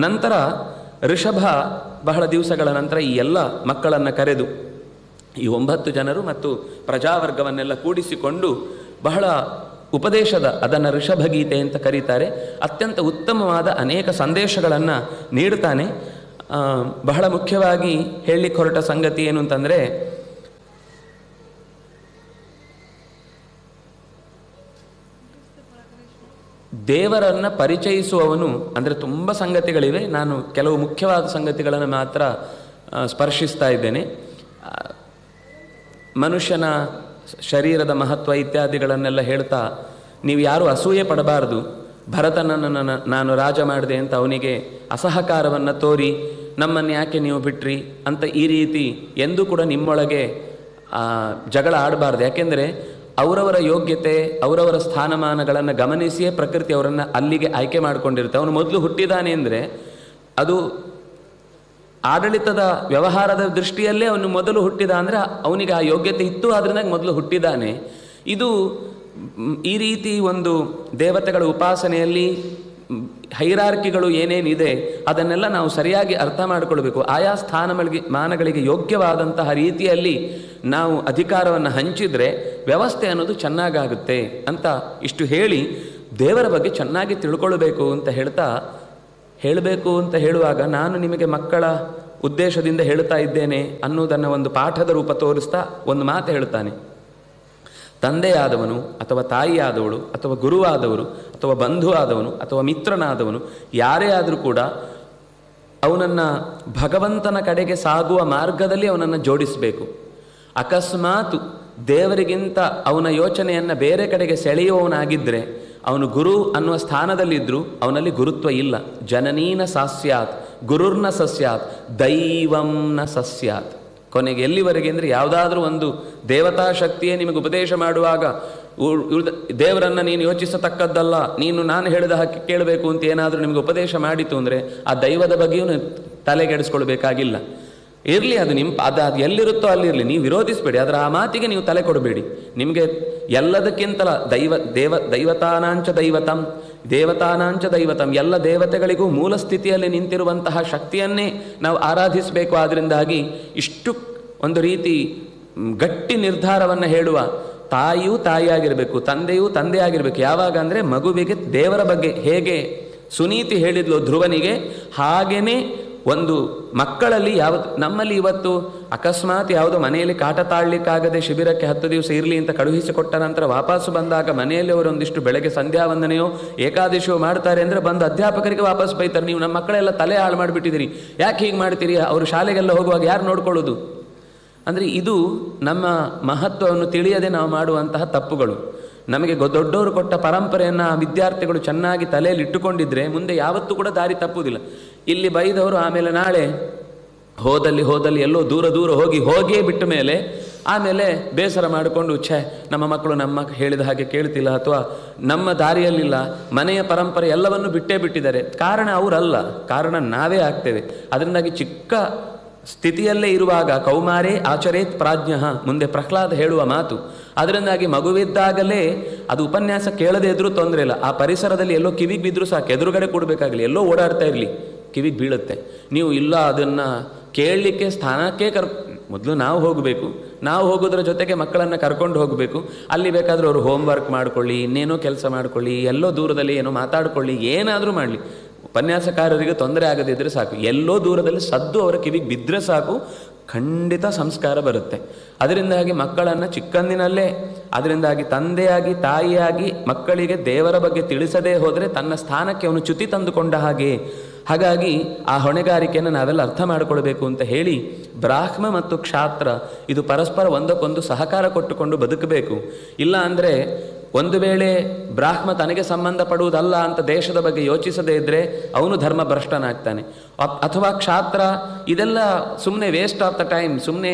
ನಂತರ ಋಷಭ ಬಹಳ ದಿವಸಗಳ ನಂತರ ಈ ಎಲ್ಲ ಮಕ್ಕಳನ್ನು ಕರೆದು ಈ 9 ಜನರು ಮತ್ತು ಪ್ರಜಾವರ್ಗವನ್ನೆಲ್ಲ ಕೂಡಿಸಿಕೊಂಡು ಬಹಳ ಉಪದೇಶದ, ಅದನ್ನು ಋಷಭಗೀತೆ ಅಂತ ಕರೀತಾರೆ, ಅತ್ಯಂತ ಉತ್ತಮವಾದ ಅನೇಕ ಸಂದೇಶಗಳನ್ನು ನೀಡ್ತಾನೆ. ಬಹಳ ಮುಖ್ಯವಾಗಿ ಹೇಳಲಿಕ್ಕೆ ಹೊರಟ ಸಂಗತಿ ಏನು ಅಂತಂದರೆ, ದೇವರನ್ನು ಪರಿಚಯಿಸುವವನು ಅಂದರೆ ತುಂಬ ಸಂಗತಿಗಳಿವೆ, ನಾನು ಕೆಲವು ಮುಖ್ಯವಾದ ಸಂಗತಿಗಳನ್ನು ಮಾತ್ರ ಸ್ಪರ್ಶಿಸ್ತಾ ಇದ್ದೇನೆ. ಮನುಷ್ಯನ ಶರೀರದ ಮಹತ್ವ ಇತ್ಯಾದಿಗಳನ್ನೆಲ್ಲ ಹೇಳ್ತಾ, ನೀವು ಯಾರೂ ಅಸೂಯೆ ಪಡಬಾರದು, ಭರತನನ್ನು ನಾನು ರಾಜ ಮಾಡಿದೆ ಅಂತ ಅವನಿಗೆ ಅಸಹಕಾರವನ್ನು ತೋರಿ ನಮ್ಮನ್ನು ಯಾಕೆ ನೀವು ಬಿಟ್ರಿ ಅಂತ ಈ ರೀತಿ ಎಂದೂ ಕೂಡ ನಿಮ್ಮೊಳಗೆ ಜಗಳ ಆಡಬಾರ್ದು. ಯಾಕೆಂದರೆ ಅವರವರ ಯೋಗ್ಯತೆ, ಅವರವರ ಸ್ಥಾನಮಾನಗಳನ್ನು ಗಮನಿಸಿಯೇ ಪ್ರಕೃತಿ ಅವರನ್ನು ಅಲ್ಲಿಗೆ ಆಯ್ಕೆ ಮಾಡಿಕೊಂಡಿರುತ್ತೆ. ಅವನು ಮೊದಲು ಹುಟ್ಟಿದಾನೆ ಅಂದರೆ ಅದು ಆಡಳಿತದ ವ್ಯವಹಾರದ ದೃಷ್ಟಿಯಲ್ಲೇ ಅವನು ಮೊದಲು ಹುಟ್ಟಿದ ಅಂದರೆ ಅವನಿಗೆ ಆ ಯೋಗ್ಯತೆ ಇತ್ತು, ಅದರಿಂದ ಮೊದಲು ಹುಟ್ಟಿದ್ದಾನೆ. ಇದು ಈ ರೀತಿ ಒಂದು ದೇವತೆಗಳ ಉಪಾಸನೆಯಲ್ಲಿ ಹೈರಾರ್ಕಿಗಳು ಏನೇನಿದೆ ಅದನ್ನೆಲ್ಲ ನಾವು ಸರಿಯಾಗಿ ಅರ್ಥ ಮಾಡಿಕೊಳ್ಬೇಕು. ಆಯಾ ಮಾನಗಳಿಗೆ ಯೋಗ್ಯವಾದಂತಹ ರೀತಿಯಲ್ಲಿ ನಾವು ಅಧಿಕಾರವನ್ನು ಹಂಚಿದರೆ ವ್ಯವಸ್ಥೆ ಅನ್ನೋದು ಚೆನ್ನಾಗಾಗುತ್ತೆ ಅಂತ ಇಷ್ಟು ಹೇಳಿ ದೇವರ ಬಗ್ಗೆ ಚೆನ್ನಾಗಿ ತಿಳ್ಕೊಳ್ಬೇಕು ಅಂತ ಹೇಳಬೇಕು ಅಂತ ಹೇಳುವಾಗ ನಾನು ನಿಮಗೆ ಮಕ್ಕಳ ಉದ್ದೇಶದಿಂದ ಹೇಳ್ತಾ ಇದ್ದೇನೆ ಅನ್ನೋದನ್ನು ಒಂದು ಪಾಠದ ರೂಪ ತೋರಿಸ್ತಾ ಒಂದು ಮಾತು ಹೇಳ್ತಾನೆ. ತಂದೆಯಾದವನು ಅಥವಾ ತಾಯಿಯಾದವಳು ಅಥವಾ ಗುರುವಾದವರು ಅಥವಾ ಬಂಧುವಾದವನು ಅಥವಾ ಮಿತ್ರನಾದವನು ಯಾರೇ ಆದರೂ ಕೂಡ ಅವನನ್ನು ಭಗವಂತನ ಕಡೆಗೆ ಸಾಗುವ ಮಾರ್ಗದಲ್ಲಿ ಅವನನ್ನು ಜೋಡಿಸಬೇಕು. ಅಕಸ್ಮಾತ್ ದೇವರಿಗಿಂತ ಅವನ ಯೋಚನೆಯನ್ನು ಬೇರೆ ಕಡೆಗೆ ಸೆಳೆಯುವವನಾಗಿದ್ದರೆ ಅವನು ಗುರು ಅನ್ನುವ ಸ್ಥಾನದಲ್ಲಿದ್ದರೂ ಅವನಲ್ಲಿ ಗುರುತ್ವ ಇಲ್ಲ. ಜನನೀನ ಸಾಸ್ಯಾತ್ ಗುರುರ್ನ ಸಸ್ಯಾತ್ ದೈವಂನ ಸಸ್ಯಾತ್. ಕೊನೆಗೆ ಎಲ್ಲಿವರೆಗೆ ಅಂದರೆ ಯಾವುದಾದ್ರೂ ಒಂದು ದೇವತಾ ಶಕ್ತಿಯೇ ನಿಮಗೆ ಉಪದೇಶ ಮಾಡುವಾಗ ದೇವರನ್ನು ನೀನು ಯೋಚಿಸತಕ್ಕದ್ದಲ್ಲ, ನಾನು ಹೇಳಿದ ಹಾಗೆ ಕೇಳಬೇಕು ಅಂತ ಏನಾದರೂ ನಿಮಗೆ ಉಪದೇಶ ಮಾಡಿತು ಅಂದರೆ ಆ ದೈವದ ಬಗ್ಗೆಯೂ ತಲೆಗೆಡಿಸ್ಕೊಳ್ಬೇಕಾಗಿಲ್ಲ. ಇರಲಿ, ಅದು ಅದು ಎಲ್ಲಿರುತ್ತೋ ಅಲ್ಲಿರಲಿ, ನೀವು ವಿರೋಧಿಸಬೇಡಿ, ಅದರ ಆ ಮಾತಿಗೆ ನೀವು ತಲೆ ಕೊಡಬೇಡಿ. ನಿಮಗೆ ಎಲ್ಲದಕ್ಕಿಂತಲ ದೈವತಾನಾಂಚ ದೈವತಂ ಎಲ್ಲ ದೇವತೆಗಳಿಗೂ ಮೂಲ ಸ್ಥಿತಿಯಲ್ಲಿ ನಿಂತಿರುವಂತಹ ಶಕ್ತಿಯನ್ನೇ ನಾವು ಆರಾಧಿಸಬೇಕು. ಆದ್ದರಿಂದಾಗಿ ಇಷ್ಟು ಒಂದು ರೀತಿ ಗಟ್ಟಿ ನಿರ್ಧಾರವನ್ನು ಹೇಳುವ ತಾಯಿಯೂ ತಾಯಿಯಾಗಿರಬೇಕು, ತಂದೆಯೂ ತಂದೆಯಾಗಿರಬೇಕು. ಯಾವಾಗ ಅಂದರೆ ಮಗುವಿಗೆ ದೇವರ ಬಗ್ಗೆ ಹೇಗೆ ಸುನೀತಿ ಹೇಳಿದ್ಲು ಧ್ರುವನಿಗೆ, ಹಾಗೇನೆ ಒಂದು ಮಕ್ಕಳಲ್ಲಿ ನಮ್ಮಲ್ಲಿ ಇವತ್ತು ಅಕಸ್ಮಾತ್ ಯಾವುದೋ ಮನೆಯಲ್ಲಿ ಕಾಟ ತಾಳ್ಲಿಕ್ಕಾಗದೆ ಶಿಬಿರಕ್ಕೆ 10 ದಿವಸ ಇರಲಿ ಅಂತ ಕಳುಹಿಸಿಕೊಟ್ಟ ನಂತರ ವಾಪಸ್ಸು ಬಂದಾಗ ಮನೆಯಲ್ಲಿ ಅವರು ಒಂದಿಷ್ಟು ಬೆಳಗ್ಗೆ ಸಂಧ್ಯಾ ವಂದನೆಯೋ ಏಕಾದಶಿಯೋ ಮಾಡ್ತಾರೆ ಅಂದರೆ ಬಂದು ಅಧ್ಯಾಪಕರಿಗೆ ವಾಪಸ್ ಬೈತಾರೆ, ನೀವು ನಮ್ಮ ಮಕ್ಕಳೆಲ್ಲ ತಲೆ ಹಾಳು ಮಾಡಿಬಿಟ್ಟಿದ್ದೀರಿ, ಯಾಕೆ ಹೀಗೆ ಮಾಡ್ತೀರಿ, ಅವರು ಶಾಲೆಗೆಲ್ಲ ಹೋಗುವಾಗ ಯಾರು ನೋಡ್ಕೊಳ್ಳೋದು. ಅಂದರೆ ಇದು ನಮ್ಮ ಮಹತ್ವವನ್ನು ತಿಳಿಯದೆ ನಾವು ಮಾಡುವಂತಹ ತಪ್ಪುಗಳು. ನಮಗೆ ದೊಡ್ಡವರು ಕೊಟ್ಟ ಪರಂಪರೆಯನ್ನು ವಿದ್ಯಾರ್ಥಿಗಳು ಚೆನ್ನಾಗಿ ತಲೆಯಲ್ಲಿ ಇಟ್ಟುಕೊಂಡಿದ್ರೆ ಮುಂದೆ ಯಾವತ್ತೂ ಕೂಡ ದಾರಿ ತಪ್ಪುವುದಿಲ್ಲ. ಇಲ್ಲಿ ಬೈದವರು ಆಮೇಲೆ ನಾಳೆ ಹೋದಲ್ಲಿ ಎಲ್ಲೋ ದೂರ ಹೋಗಿಯೇ ಬಿಟ್ಟ ಮೇಲೆ ಆಮೇಲೆ ಬೇಸರ ಮಾಡಿಕೊಂಡು ನಮ್ಮ ಮಕ್ಕಳು ನಮ್ಮ ಹೇಳಿದ ಹಾಗೆ ಕೇಳ್ತಿಲ್ಲ ಅಥವಾ ನಮ್ಮ ದಾರಿಯಲ್ಲಿಲ್ಲ, ಮನೆಯ ಪರಂಪರೆ ಎಲ್ಲವನ್ನು ಬಿಟ್ಟಿದ್ದಾರೆ. ಕಾರಣ ಅವರಲ್ಲ, ಕಾರಣ ನಾವೇ ಆಗ್ತೇವೆ. ಅದರಿಂದಾಗಿ ಚಿಕ್ಕ ಸ್ಥಿತಿಯಲ್ಲೇ ಇರುವಾಗ ಕೌಮಾರೇ ಆಚರೇತ್ ಪ್ರಾಜ್ಞ ಮುಂದೆ ಪ್ರಹ್ಲಾದ ಹೇಳುವ ಮಾತು. ಅದರಿಂದಾಗಿ ಮಗುವಿದ್ದಾಗಲೇ ಅದು ಉಪನ್ಯಾಸ ಕೇಳದೆ ಇದ್ರೂ ತೊಂದರೆ ಇಲ್ಲ, ಆ ಪರಿಸರದಲ್ಲಿ ಎಲ್ಲೋ ಕಿವಿಗೆ ಬಿದ್ದರೂ ಸಾಕು, ಎದುರುಗಡೆ ಕೊಡಬೇಕಾಗಲಿ, ಎಲ್ಲೋ ಓಡಾಡ್ತಾ ಇರಲಿ, ಕಿವಿಗೆ ಬೀಳುತ್ತೆ. ನೀವು ಇಲ್ಲ ಅದನ್ನು ಕೇಳಲಿಕ್ಕೆ ಸ್ಥಾನಕ್ಕೆ ಮೊದಲು ನಾವು ಹೋಗಬೇಕು, ನಾವು ಹೋಗೋದ್ರ ಜೊತೆಗೆ ಮಕ್ಕಳನ್ನು ಕರ್ಕೊಂಡು ಹೋಗಬೇಕು. ಅಲ್ಲಿ ಬೇಕಾದರೂ ಅವರು ಹೋಮ್ವರ್ಕ್ ಮಾಡ್ಕೊಳ್ಳಿ, ಇನ್ನೇನೋ ಕೆಲಸ ಮಾಡ್ಕೊಳ್ಳಿ, ಎಲ್ಲೋ ದೂರದಲ್ಲಿ ಏನೋ ಮಾತಾಡ್ಕೊಳ್ಳಿ, ಏನಾದರೂ ಮಾಡಲಿ, ಉಪನ್ಯಾಸಕಾರರಿಗೆ ತೊಂದರೆ ಆಗದಿದ್ದರೆ ಸಾಕು, ಎಲ್ಲೋ ದೂರದಲ್ಲಿ ಸದ್ದು ಅವರ ಕಿವಿಗೆ ಬಿದ್ದರೆ ಸಾಕು, ಖಂಡಿತ ಸಂಸ್ಕಾರ ಬರುತ್ತೆ. ಅದರಿಂದಾಗಿ ಮಕ್ಕಳನ್ನು ಚಿಕ್ಕಂದಿನಲ್ಲೇ, ಅದರಿಂದಾಗಿ ತಂದೆಯಾಗಿ ತಾಯಿಯಾಗಿ ಮಕ್ಕಳಿಗೆ ದೇವರ ಬಗ್ಗೆ ತಿಳಿಸದೇ ಹೋದರೆ ತನ್ನ ಸ್ಥಾನಕ್ಕೆ ಅವನು ಚ್ಯುತಿ ತಂದುಕೊಂಡ ಹಾಗೆ. ಹಾಗಾಗಿ ಆ ಹೊಣೆಗಾರಿಕೆಯನ್ನು ನಾವೆಲ್ಲ ಅರ್ಥ ಮಾಡಿಕೊಳ್ಬೇಕು ಅಂತ ಹೇಳಿ ಬ್ರಾಹ್ಮ ಮತ್ತು ಕ್ಷಾತ್ರ ಇದು ಪರಸ್ಪರ ಒಂದಕ್ಕೊಂದು ಸಹಕಾರ ಕೊಟ್ಟುಕೊಂಡು ಬದುಕಬೇಕು. ಇಲ್ಲ ಅಂದರೆ ಒಂದು ವೇಳೆ ಬ್ರಾಹ್ಮ ತನಗೆ ಸಂಬಂಧಪಡುವುದಲ್ಲ ಅಂತ ದೇಶದ ಬಗ್ಗೆ ಯೋಚಿಸದೇ ಇದ್ದರೆ ಅವನು ಧರ್ಮ ಭ್ರಷ್ಟನಾಗ್ತಾನೆ. ಅಥವಾ ಕ್ಷಾತ್ರ ಇದೆಲ್ಲ ಸುಮ್ಮನೆ ವೇಸ್ಟ್ ಆಫ್ ದ ಟೈಮ್, ಸುಮ್ಮನೆ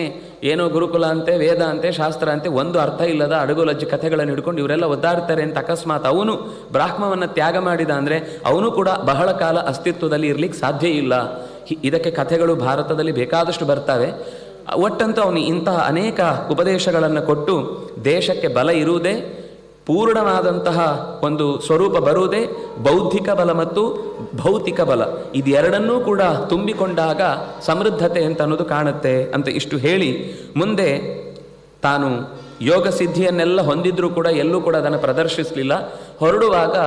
ಏನೋ ಗುರುಕುಲ ಅಂತೆ, ವೇದ ಅಂತೆ, ಶಾಸ್ತ್ರ ಅಂತೆ, ಒಂದು ಅರ್ಥ ಇಲ್ಲದ ಅಡಗುಲಜ್ಜಿ ಕಥೆಗಳನ್ನು ಹಿಡ್ಕೊಂಡು ಇವರೆಲ್ಲ ಒದ್ದಾಡ್ತಾರೆ ಅಂತ ಅಕಸ್ಮಾತ್ ಅವನು ಬ್ರಾಹ್ಮವನ್ನು ತ್ಯಾಗ ಮಾಡಿದ ಅಂದರೆ ಅವನು ಕೂಡ ಬಹಳ ಕಾಲ ಅಸ್ತಿತ್ವದಲ್ಲಿ ಇರಲಿಕ್ಕೆ ಸಾಧ್ಯ ಇಲ್ಲ. ಇದಕ್ಕೆ ಕಥೆಗಳು ಭಾರತದಲ್ಲಿ ಬೇಕಾದಷ್ಟು ಬರ್ತವೆ. ಒಟ್ಟಂತೂ ಅವನು ಇಂತಹ ಅನೇಕ ಉಪದೇಶಗಳನ್ನು ಕೊಟ್ಟು ದೇಶಕ್ಕೆ ಬಲ ಇರುವುದೇ, ಪೂರ್ಣವಾದಂತಹ ಒಂದು ಸ್ವರೂಪ ಬರುವುದೇ ಬೌದ್ಧಿಕ ಬಲ ಮತ್ತು ಭೌತಿಕ ಬಲ, ಇದೆರಡನ್ನೂ ಕೂಡ ತುಂಬಿಕೊಂಡಾಗ ಸಮೃದ್ಧತೆ ಅಂತ ಅನ್ನೋದು ಕಾಣುತ್ತೆ ಅಂತ ಇಷ್ಟು ಹೇಳಿ ಮುಂದೆ ತಾನು ಯೋಗ ಸಿದ್ಧಿಯನ್ನೆಲ್ಲ ಹೊಂದಿದ್ರೂ ಕೂಡ ಎಲ್ಲೂ ಕೂಡ ಅದನ್ನು ಪ್ರದರ್ಶಿಸಲಿಲ್ಲ. ಹೊರಡುವಾಗ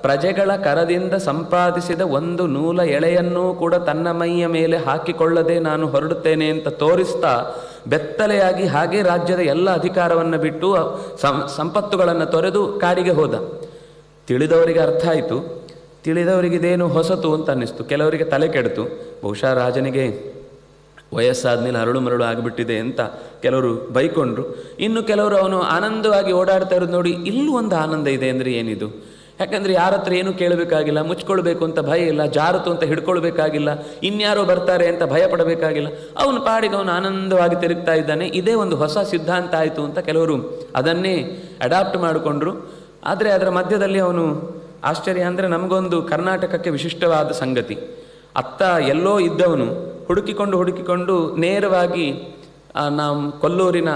ಪ್ರಜೆಗಳ ಕರದಿಂದ ಸಂಪಾದಿಸಿದ ಒಂದು ನೂಲ ಎಳೆಯನ್ನೂ ಕೂಡ ತನ್ನ ಮೈಯ ಮೇಲೆ ಹಾಕಿಕೊಳ್ಳದೆ ನಾನು ಹೊರಡುತ್ತೇನೆ ಅಂತ ತೋರಿಸ್ತಾ ಬೆತ್ತಲೆಯಾಗಿ ಹಾಗೆ ರಾಜ್ಯದ ಎಲ್ಲ ಅಧಿಕಾರವನ್ನು ಬಿಟ್ಟು ಸಂಪತ್ತುಗಳನ್ನು ತೊರೆದು ಕಾಡಿಗೆ ಹೋದ. ತಿಳಿದವರಿಗೆ ಅರ್ಥ ಆಯಿತು, ತಿಳಿದವರಿಗಿದೇನು ಹೊಸತು ಅಂತ ಅನ್ನಿಸ್ತು. ಕೆಲವರಿಗೆ ತಲೆ ಕೆಡ್ತು, ಬಹುಶಃ ರಾಜನಿಗೆ ವಯಸ್ಸಾದ್ಮೇಲೆ ಅರಳು ಮರಳು ಆಗಿಬಿಟ್ಟಿದೆ ಅಂತ ಕೆಲವರು ಬೈಕೊಂಡ್ರು. ಇನ್ನು ಕೆಲವರು ಅವನು ಆನಂದವಾಗಿ ಓಡಾಡ್ತಾ ಇರೋದು ನೋಡಿ ಇಲ್ಲೂ ಒಂದು ಆನಂದ ಇದೆ ಅಂದರೆ ಏನಿದು, ಯಾಕಂದರೆ ಯಾರ ಹತ್ರ ಏನೂ ಕೇಳಬೇಕಾಗಿಲ್ಲ, ಮುಚ್ಕೊಳ್ಬೇಕು ಅಂತ ಭಯ ಇಲ್ಲ, ಜಾರತು ಅಂತ ಹಿಡ್ಕೊಳ್ಬೇಕಾಗಿಲ್ಲ, ಇನ್ಯಾರೋ ಬರ್ತಾರೆ ಅಂತ ಭಯ ಪಡಬೇಕಾಗಿಲ್ಲ, ಅವನು ಪಾಡಿಗೆ ಅವನು ಆನಂದವಾಗಿ ತಿರುಗ್ತಾ ಇದ್ದಾನೆ. ಇದೇ ಒಂದು ಹೊಸ ಸಿದ್ಧಾಂತ ಆಯಿತು ಅಂತ ಕೆಲವರು ಅದನ್ನೇ ಅಡಾಪ್ಟ್ ಮಾಡಿಕೊಂಡ್ರು. ಆದರೆ ಅದರ ಮಧ್ಯದಲ್ಲಿ ಅವನು ಆಶ್ಚರ್ಯ ಅಂದರೆ ನಮಗೊಂದು ಕರ್ನಾಟಕಕ್ಕೆ ವಿಶಿಷ್ಟವಾದ ಸಂಗತಿ, ಅತ್ತ ಎಲ್ಲೋ ಇದ್ದವನು ಹುಡುಕಿಕೊಂಡು ನೇರವಾಗಿ ನಾವು ಕೊಲ್ಲೂರಿನ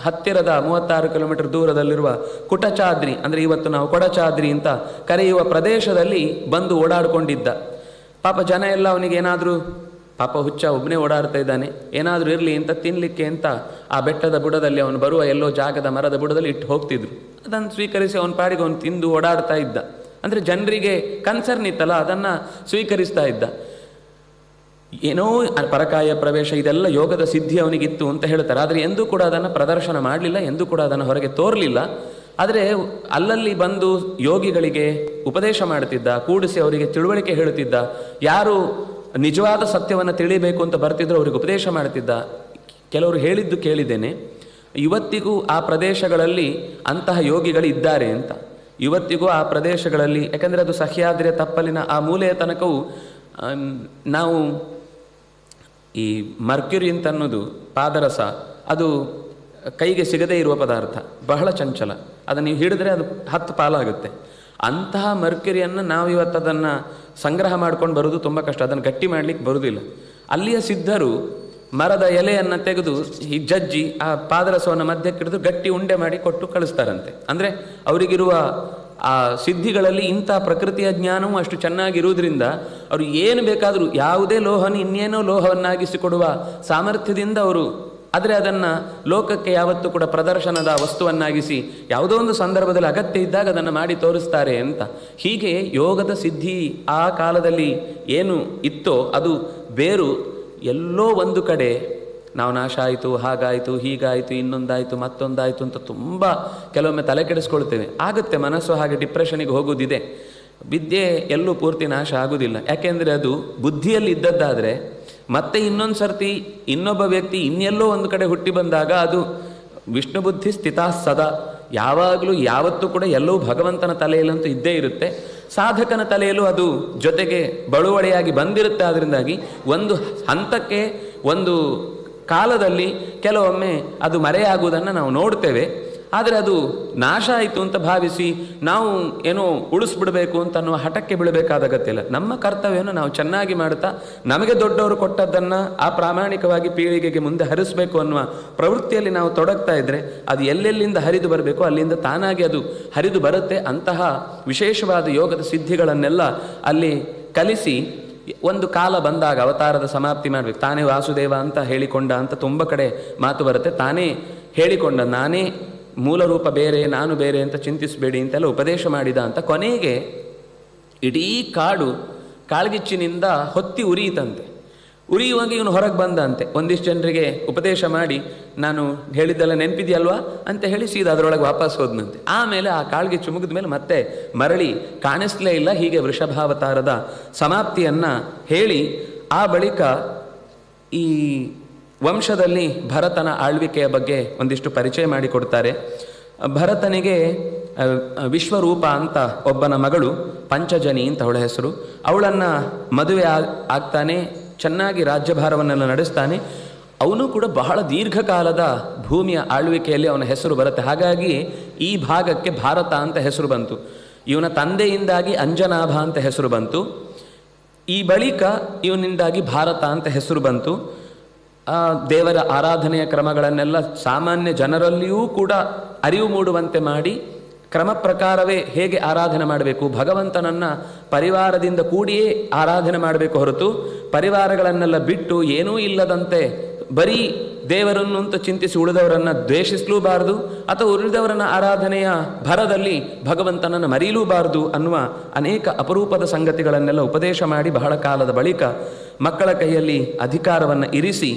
ಹತ್ತಿರದ 36 ಕಿಲೋಮೀಟರ್ ದೂರದಲ್ಲಿರುವ ಕುಟಚಾದ್ರಿ ಅಂದರೆ ಇವತ್ತು ನಾವು ಕೊಡಚಾದ್ರಿ ಅಂತ ಕರೆಯುವ ಪ್ರದೇಶದಲ್ಲಿ ಬಂದು ಓಡಾಡಿಕೊಂಡಿದ್ದ. ಪಾಪ ಜನ ಎಲ್ಲ ಅವನಿಗೆ ಏನಾದರೂ, ಪಾಪ ಹುಚ್ಚ ಒಬ್ಬನೇ ಓಡಾಡ್ತಾ ಇದ್ದಾನೆ, ಏನಾದರೂ ಇರಲಿ ಅಂತ ತಿನ್ನಲಿಕ್ಕೆ ಅಂತ ಆ ಬೆಟ್ಟದ ಬುಡದಲ್ಲಿ ಅವನು ಬರುವ ಎಲ್ಲೋ ಜಾಗದ ಮರದ ಬುಡದಲ್ಲಿ ಇಟ್ಟು ಹೋಗ್ತಿದ್ರು. ಅದನ್ನು ಸ್ವೀಕರಿಸಿ ಅವನ ಪಾಡಿಗೆ ಅವನು ತಿಂದು ಓಡಾಡ್ತಾ ಇದ್ದ. ಅಂದರೆ ಜನರಿಗೆ ಕನ್ಸರ್ನ್ ಇತ್ತಲ್ಲ, ಅದನ್ನು ಸ್ವೀಕರಿಸ್ತಾ ಇದ್ದ. ಏನೋ ಪರಕಾಯ ಪ್ರವೇಶ ಇದೆಲ್ಲ ಯೋಗದ ಸಿದ್ಧಿ ಅವನಿಗಿತ್ತು ಅಂತ ಹೇಳ್ತಾರೆ. ಆದರೆ ಎಂದೂ ಕೂಡ ಅದನ್ನು ಪ್ರದರ್ಶನ ಮಾಡಲಿಲ್ಲ, ಎಂದೂ ಕೂಡ ಅದನ್ನು ಹೊರಗೆ ತೋರಲಿಲ್ಲ. ಆದರೆ ಅಲ್ಲಲ್ಲಿ ಬಂದು ಯೋಗಿಗಳಿಗೆ ಉಪದೇಶ ಮಾಡುತ್ತಿದ್ದ, ಕೂಡಿಸಿ ಅವರಿಗೆ ತಿಳುವಳಿಕೆ ಹೇಳುತ್ತಿದ್ದ, ಯಾರು ನಿಜವಾದ ಸತ್ಯವನ್ನು ತಿಳಿಬೇಕು ಅಂತ ಬರ್ತಿದ್ರು ಅವರಿಗೆ ಉಪದೇಶ ಮಾಡುತ್ತಿದ್ದ. ಕೆಲವರು ಹೇಳಿದ್ದು ಕೇಳಿದ್ದೇನೆ, ಇವತ್ತಿಗೂ ಆ ಪ್ರದೇಶಗಳಲ್ಲಿ ಅಂತಹ ಯೋಗಿಗಳು ಇದ್ದಾರೆ ಅಂತ. ಇವತ್ತಿಗೂ ಆ ಪ್ರದೇಶಗಳಲ್ಲಿ, ಯಾಕಂದರೆ ಅದು ಸಹ್ಯಾದ್ರಿಯ ತಪ್ಪಲಿನ ಆ ಮೂಲೆಯ ತನಕವೂ ನಾವು ಈ ಮರ್ಕ್ಯುರಿ ಅಂತ ಅನ್ನೋದು ಪಾದರಸ, ಅದು ಕೈಗೆ ಸಿಗದೇ ಇರುವ ಪದಾರ್ಥ, ಬಹಳ ಚಂಚಲ, ಅದನ್ನು ನೀವು ಹಿಡಿದ್ರೆ ಅದು 10 ಪಾಲಾಗುತ್ತೆ. ಅಂತಹ ಮರ್ಕ್ಯುರಿಯನ್ನು ನಾವು ಇವತ್ತು ಅದನ್ನು ಸಂಗ್ರಹ ಮಾಡ್ಕೊಂಡು ಬರೋದು ತುಂಬ ಕಷ್ಟ, ಅದನ್ನು ಗಟ್ಟಿ ಮಾಡಲಿಕ್ಕೆ ಬರೋದಿಲ್ಲ. ಅಲ್ಲಿಯ ಸಿದ್ಧರು ಮರದ ಎಲೆಯನ್ನು ತೆಗೆದು ಈ ಜಜ್ಜಿ ಆ ಪಾದರಸವನ್ನು ಮಧ್ಯಕ್ಕಿಡಿದು ಗಟ್ಟಿ ಉಂಡೆ ಮಾಡಿ ಕೊಟ್ಟು ಕಳಿಸ್ತಾರಂತೆ. ಅಂದರೆ ಅವರಿಗಿರುವ ಆ ಸಿದ್ಧಿಗಳಲ್ಲಿ ಇಂಥ ಪ್ರಕೃತಿಯ ಜ್ಞಾನವೂ ಅಷ್ಟು ಚೆನ್ನಾಗಿರುವುದರಿಂದ ಅವರು ಏನು ಬೇಕಾದರೂ ಯಾವುದೇ ಲೋಹನ ಇನ್ನೇನೋ ಲೋಹವನ್ನಾಗಿಸಿಕೊಡುವ ಸಾಮರ್ಥ್ಯದಿಂದ ಅವರು, ಆದರೆ ಅದನ್ನು ಲೋಕಕ್ಕೆ ಯಾವತ್ತೂ ಕೂಡ ಪ್ರದರ್ಶನದ ವಸ್ತುವನ್ನಾಗಿಸಿ ಯಾವುದೋ ಒಂದು ಸಂದರ್ಭದಲ್ಲಿ ಅಗತ್ಯ ಇದ್ದಾಗ ಅದನ್ನು ಮಾಡಿ ತೋರಿಸ್ತಾರೆ ಅಂತ. ಹೀಗೆ ಯೋಗದ ಸಿದ್ಧಿ ಆ ಕಾಲದಲ್ಲಿ ಏನು ಇತ್ತೋ ಅದು ಬೇರು ಎಲ್ಲೋ ಒಂದು ಕಡೆ ನಾವು ನಾಶ ಆಯಿತು, ಹಾಗಾಯಿತು, ಹೀಗಾಯಿತು, ಇನ್ನೊಂದಾಯಿತು, ಮತ್ತೊಂದಾಯಿತು ಅಂತ ತುಂಬ ಕೆಲವೊಮ್ಮೆ ತಲೆ ಕೆಡಿಸ್ಕೊಳ್ತೇವೆ. ಆಗುತ್ತೆ, ಮನಸ್ಸು ಹಾಗೆ ಡಿಪ್ರೆಷನಿಗೆ ಹೋಗೋದಿದೆ. ವಿದ್ಯೆ ಎಲ್ಲೂ ಪೂರ್ತಿ ನಾಶ ಆಗೋದಿಲ್ಲ, ಯಾಕೆಂದರೆ ಅದು ಬುದ್ಧಿಯಲ್ಲಿ ಇದ್ದದ್ದಾದರೆ ಮತ್ತೆ ಇನ್ನೊಂದು ಸರ್ತಿ ಇನ್ನೊಬ್ಬ ವ್ಯಕ್ತಿ ಇನ್ನೆಲ್ಲೋ ಒಂದು ಕಡೆ ಹುಟ್ಟಿ ಬಂದಾಗ ಅದು ವಿಷ್ಣು ಬುದ್ಧಿ ಸ್ಥಿತಾ ಸದಾ, ಯಾವಾಗಲೂ ಯಾವತ್ತೂ ಕೂಡ ಎಲ್ಲವೂ ಭಗವಂತನ ತಲೆಯಲ್ಲಂತೂ ಇದ್ದೇ ಇರುತ್ತೆ. ಸಾಧಕನ ತಲೆಯಲ್ಲೂ ಅದು ಜೊತೆಗೆ ಬಳುವಳಿಯಾಗಿ ಬಂದಿರುತ್ತೆ. ಅದರಿಂದಾಗಿ ಒಂದು ಹಂತಕ್ಕೆ ಒಂದು ಕಾಲದಲ್ಲಿ ಕೆಲವೊಮ್ಮೆ ಅದು ಮರೆಯಾಗುವುದನ್ನು ನಾವು ನೋಡ್ತೇವೆ. ಆದರೆ ಅದು ನಾಶ ಆಯಿತು ಅಂತ ಭಾವಿಸಿ ನಾವು ಏನೋ ಉಳಿಸ್ಬಿಡಬೇಕು ಅಂತ ಅನ್ನುವ ಹಠಕ್ಕೆ ಬೀಳಬೇಕಾದ ಅಗತ್ಯ ಇಲ್ಲ. ನಮ್ಮ ಕರ್ತವ್ಯವನ್ನು ನಾವು ಚೆನ್ನಾಗಿ ಮಾಡ್ತಾ ನಮಗೆ ದೊಡ್ಡವರು ಕೊಟ್ಟದ್ದನ್ನು ಆ ಪ್ರಾಮಾಣಿಕವಾಗಿ ಪೀಳಿಗೆಗೆ ಮುಂದೆ ಹರಿಸಬೇಕು ಅನ್ನುವ ಪ್ರವೃತ್ತಿಯಲ್ಲಿ ನಾವು ತೊಡಗ್ತಾ ಇದ್ದರೆ ಅದು ಎಲ್ಲೆಲ್ಲಿಂದ ಹರಿದು ಬರಬೇಕು ಅಲ್ಲಿಂದ ತಾನಾಗಿ ಅದು ಹರಿದು ಬರುತ್ತೆ. ಅಂತಹ ವಿಶೇಷವಾದ ಯೋಗದ ಸಿದ್ಧಿಗಳನ್ನೆಲ್ಲ ಅಲ್ಲಿ ಕಲಿಸಿ ಒಂದು ಕಾಲ ಬಂದಾಗ ಅವತಾರದ ಸಮಾಪ್ತಿ ಮಾಡಬೇಕು. ತಾನೇ ವಾಸುದೇವ ಅಂತ ಹೇಳಿಕೊಂಡ ಅಂತ ತುಂಬ ಕಡೆ ಮಾತು ಬರುತ್ತೆ. ತಾನೇ ಹೇಳಿಕೊಂಡ, ನಾನೇ ಮೂಲ ರೂಪ ಬೇರೆ, ನಾನು ಬೇರೆ ಅಂತ ಚಿಂತಿಸಬೇಡಿ ಅಂತೆಲ್ಲ ಉಪದೇಶ ಮಾಡಿದ ಅಂತ. ಕೊನೆಗೆ ಇಡೀ ಕಾಡು ಕಾಳ್ಗಿಚ್ಚಿನಿಂದ ಹೊತ್ತಿ ಉರಿಯಿತಂತೆ. ಉರಿಯುವಾಗ ಇವನು ಹೊರಗೆ ಬಂದಂತೆ. ಒಂದಿಷ್ಟು ಜನರಿಗೆ ಉಪದೇಶ ಮಾಡಿ, ನಾನು ಹೇಳಿದ್ದೆಲ್ಲ ನೆನಪಿದೆಯಲ್ವಾ ಅಂತ ಹೇಳಿ ಸೀದಾ ಅದರೊಳಗೆ ವಾಪಸ್ ಹೋದ್ನಂತೆ. ಆಮೇಲೆ ಆ ಕಾಳಿಗೆ ಚುಮುಕಿದ ಮೇಲೆ ಮತ್ತೆ ಮರಳಿ ಕಾಣಿಸ್ಲೇ ಇಲ್ಲ. ಹೀಗೆ ವೃಷಭಾವತಾರದ ಸಮಾಪ್ತಿಯನ್ನು ಹೇಳಿ ಆ ಬಳಿಕ ಈ ವಂಶದಲ್ಲಿ ಭರತನ ಆಳ್ವಿಕೆಯ ಬಗ್ಗೆ ಒಂದಿಷ್ಟು ಪರಿಚಯ ಮಾಡಿಕೊಡ್ತಾರೆ. ಭರತನಿಗೆ ವಿಶ್ವರೂಪ ಅಂತ ಒಬ್ಬನ ಮಗಳು, ಪಂಚಜನಿ ಅಂತ ಅವಳ ಹೆಸರು. ಅವಳನ್ನು ಮದುವೆ ಆಗ್ತಾನೆ, ಚೆನ್ನಾಗಿ ರಾಜ್ಯಭಾರವನ್ನೆಲ್ಲ ನಡೆಸ್ತಾನೆ. ಅವನು ಕೂಡ ಬಹಳ ದೀರ್ಘಕಾಲದ ಭೂಮಿಯ ಆಳ್ವಿಕೆಯಲ್ಲಿ ಅವನ ಹೆಸರು ಬರುತ್ತೆ. ಹಾಗಾಗಿ ಈ ಭಾಗಕ್ಕೆ ಭಾರತ ಅಂತ ಹೆಸರು ಬಂತು. ಇವನ ತಂದೆಯಿಂದಾಗಿ ಅಂಜನಾಭ ಅಂತ ಹೆಸರು ಬಂತು. ಈ ಬಳಿಕ ಇವನಿಂದಾಗಿ ಭಾರತ ಅಂತ ಹೆಸರು ಬಂತು. ದೇವರ ಆರಾಧನೆಯ ಕ್ರಮಗಳನ್ನೆಲ್ಲ ಸಾಮಾನ್ಯ ಜನರಲ್ಲಿಯೂ ಕೂಡ ಅರಿವು ಮೂಡುವಂತೆ ಮಾಡಿ, ಕ್ರಮ ಪ್ರಕಾರವೇ ಹೇಗೆ ಆರಾಧನೆ ಮಾಡಬೇಕು, ಭಗವಂತನನ್ನು ಪರಿವಾರದಿಂದ ಕೂಡಿಯೇ ಆರಾಧನೆ ಮಾಡಬೇಕು ಹೊರತು ಪರಿವಾರಗಳನ್ನೆಲ್ಲ ಬಿಟ್ಟು ಏನೂ ಇಲ್ಲದಂತೆ ಬರೀ ದೇವರನ್ನು ಅಂತ ಚಿಂತಿಸಿ ಉಳಿದವರನ್ನು ದ್ವೇಷಿಸಲೂಬಾರದು, ಅಥವಾ ಉಳಿದವರನ್ನ ಆರಾಧನೆಯ ಭರದಲ್ಲಿ ಭಗವಂತನನ್ನು ಮರೀಲೂಬಾರದು ಅನ್ನುವ ಅನೇಕ ಅಪರೂಪದ ಸಂಗತಿಗಳನ್ನೆಲ್ಲ ಉಪದೇಶ ಮಾಡಿ ಬಹಳ ಕಾಲದ ಬಳಿಕ ಮಕ್ಕಳ ಕೈಯಲ್ಲಿ ಅಧಿಕಾರವನ್ನು ಇರಿಸಿ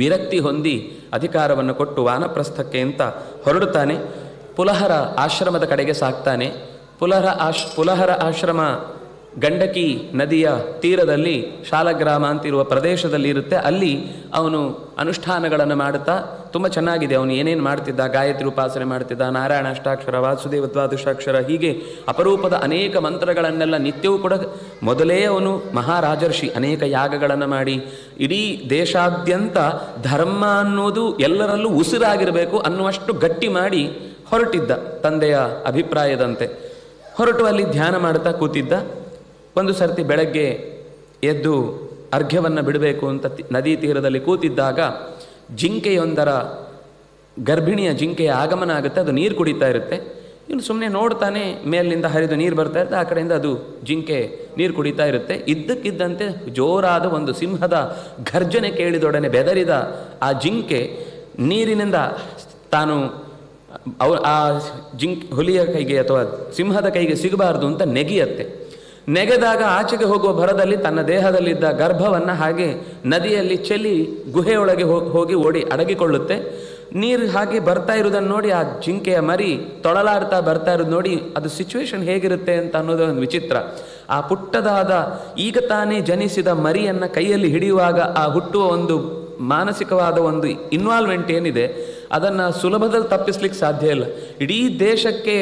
ವಿರಕ್ತಿ ಹೊಂದಿ ಅಧಿಕಾರವನ್ನು ಕೊಟ್ಟು ವಾನಪ್ರಸ್ಥಕ್ಕೆ ಅಂತ ಹೊರಡುತ್ತಾನೆ. ಪುಲಹರ ಆಶ್ರಮದ ಕಡೆಗೆ ಸಾಕ್ತಾನೆ. ಪುಲಹರ ಆಶ್ರಮ ಗಂಡಕಿ ನದಿಯ ತೀರದಲ್ಲಿ ಶಾಲಗ್ರಾಮ ಅಂತಿರುವ ಪ್ರದೇಶದಲ್ಲಿ ಇರುತ್ತೆ. ಅಲ್ಲಿ ಅವನು ಅನುಷ್ಠಾನಗಳನ್ನು ಮಾಡುತ್ತಾ ತುಂಬ ಚೆನ್ನಾಗಿದೆ. ಅವನು ಏನೇನು ಮಾಡ್ತಿದ್ದ, ಗಾಯತ್ರಿ ಉಪಾಸನೆ ಮಾಡ್ತಿದ್ದ, ನಾರಾಯಣ ಅಷ್ಟಾಕ್ಷರ, ವಾಸುದೇವ ದ್ವಾದಶಾಕ್ಷರ, ಹೀಗೆ ಅಪರೂಪದ ಅನೇಕ ಮಂತ್ರಗಳನ್ನೆಲ್ಲ ನಿತ್ಯವೂ ಕೂಡ. ಮೊದಲೇ ಅವನು ಮಹಾರಾಜರ್ಷಿ, ಅನೇಕ ಯಾಗಗಳನ್ನು ಮಾಡಿ ಇಡೀ ದೇಶಾದ್ಯಂತ ಧರ್ಮ ಅನ್ನೋದು ಎಲ್ಲರಲ್ಲೂ ಉಸಿರಾಗಿರಬೇಕು ಅನ್ನುವಷ್ಟು ಗಟ್ಟಿ ಮಾಡಿ ಹೊರಟಿದ್ದ, ತಂದೆಯ ಅಭಿಪ್ರಾಯದಂತೆ. ಹೊರಟು ಅಲ್ಲಿ ಧ್ಯಾನ ಮಾಡ್ತಾ ಕೂತಿದ್ದ. ಒಂದು ಸರ್ತಿ ಬೆಳಗ್ಗೆ ಎದ್ದು ಅರ್ಘ್ಯವನ್ನು ಬಿಡಬೇಕು ಅಂತ ನದಿ ತೀರದಲ್ಲಿ ಕೂತಿದ್ದಾಗ ಜಿಂಕೆಯೊಂದರ, ಗರ್ಭಿಣಿಯ ಜಿಂಕೆಯ ಆಗಮನ ಆಗುತ್ತೆ. ಅದು ನೀರು ಕುಡಿತಾ ಇರುತ್ತೆ. ಇವನು ಸುಮ್ಮನೆ ನೋಡ್ತಾನೆ, ಮೇಲಿನಿಂದ ಹರಿದು ನೀರು ಬರ್ತಾ ಇರುತ್ತೆ, ಆ ಕಡೆಯಿಂದ ಅದು ಜಿಂಕೆ ನೀರು ಕುಡಿತಾ ಇರುತ್ತೆ. ಇದ್ದಕ್ಕಿದ್ದಂತೆ ಜೋರಾದ ಒಂದು ಸಿಂಹದ ಘರ್ಜನೆ ಕೇಳಿದೊಡನೆ ಬೆದರಿದ ಆ ಜಿಂಕೆ ನೀರಿನಿಂದ ತಾನು ಆ ಹುಲಿಯ ಕೈಗೆ ಅಥವಾ ಸಿಂಹದ ಕೈಗೆ ಸಿಗಬಾರ್ದು ಅಂತ ನೆಗೆಯತ್ತೆ. ನೆಗೆದಾಗ ಆಚೆಗೆ ಹೋಗುವ ಭರದಲ್ಲಿ ತನ್ನ ದೇಹದಲ್ಲಿದ್ದ ಗರ್ಭವನ್ನು ಹಾಗೆ ನದಿಯಲ್ಲಿ ಚೆಲ್ಲಿ ಗುಹೆಯೊಳಗೆ ಹೋಗಿ ಓಡಿ ಅಡಗಿಕೊಳ್ಳುತ್ತೆ. ನೀರು ಹಾಗೆ ಬರ್ತಾ ಇರೋದನ್ನು ನೋಡಿ ಆ ಜಿಂಕೆಯ ಮರಿ ತೊಳಲಾಡ್ತಾ ಬರ್ತಾ ಇರೋದು ನೋಡಿ ಅದು ಸಿಚುವೇಶನ್ ಹೇಗಿರುತ್ತೆ ಅಂತ ಅನ್ನೋದು ಒಂದು ವಿಚಿತ್ರ. ಆ ಪುಟ್ಟದಾದ ಈಗ ತಾನೇ ಜನಿಸಿದ ಮರಿಯನ್ನು ಕೈಯಲ್ಲಿ ಹಿಡಿಯುವಾಗ ಆ ಹುಟ್ಟುವ ಒಂದು ಮಾನಸಿಕವಾದ ಒಂದು ಇನ್ವಾಲ್ವ್ಮೆಂಟ್ ಏನಿದೆ ಅದನ್ನು ಸುಲಭದಲ್ಲಿ ತಪ್ಪಿಸ್ಲಿಕ್ಕೆ ಸಾಧ್ಯ ಇಲ್ಲ. ಇಡೀ ದೇಶಕ್ಕೆ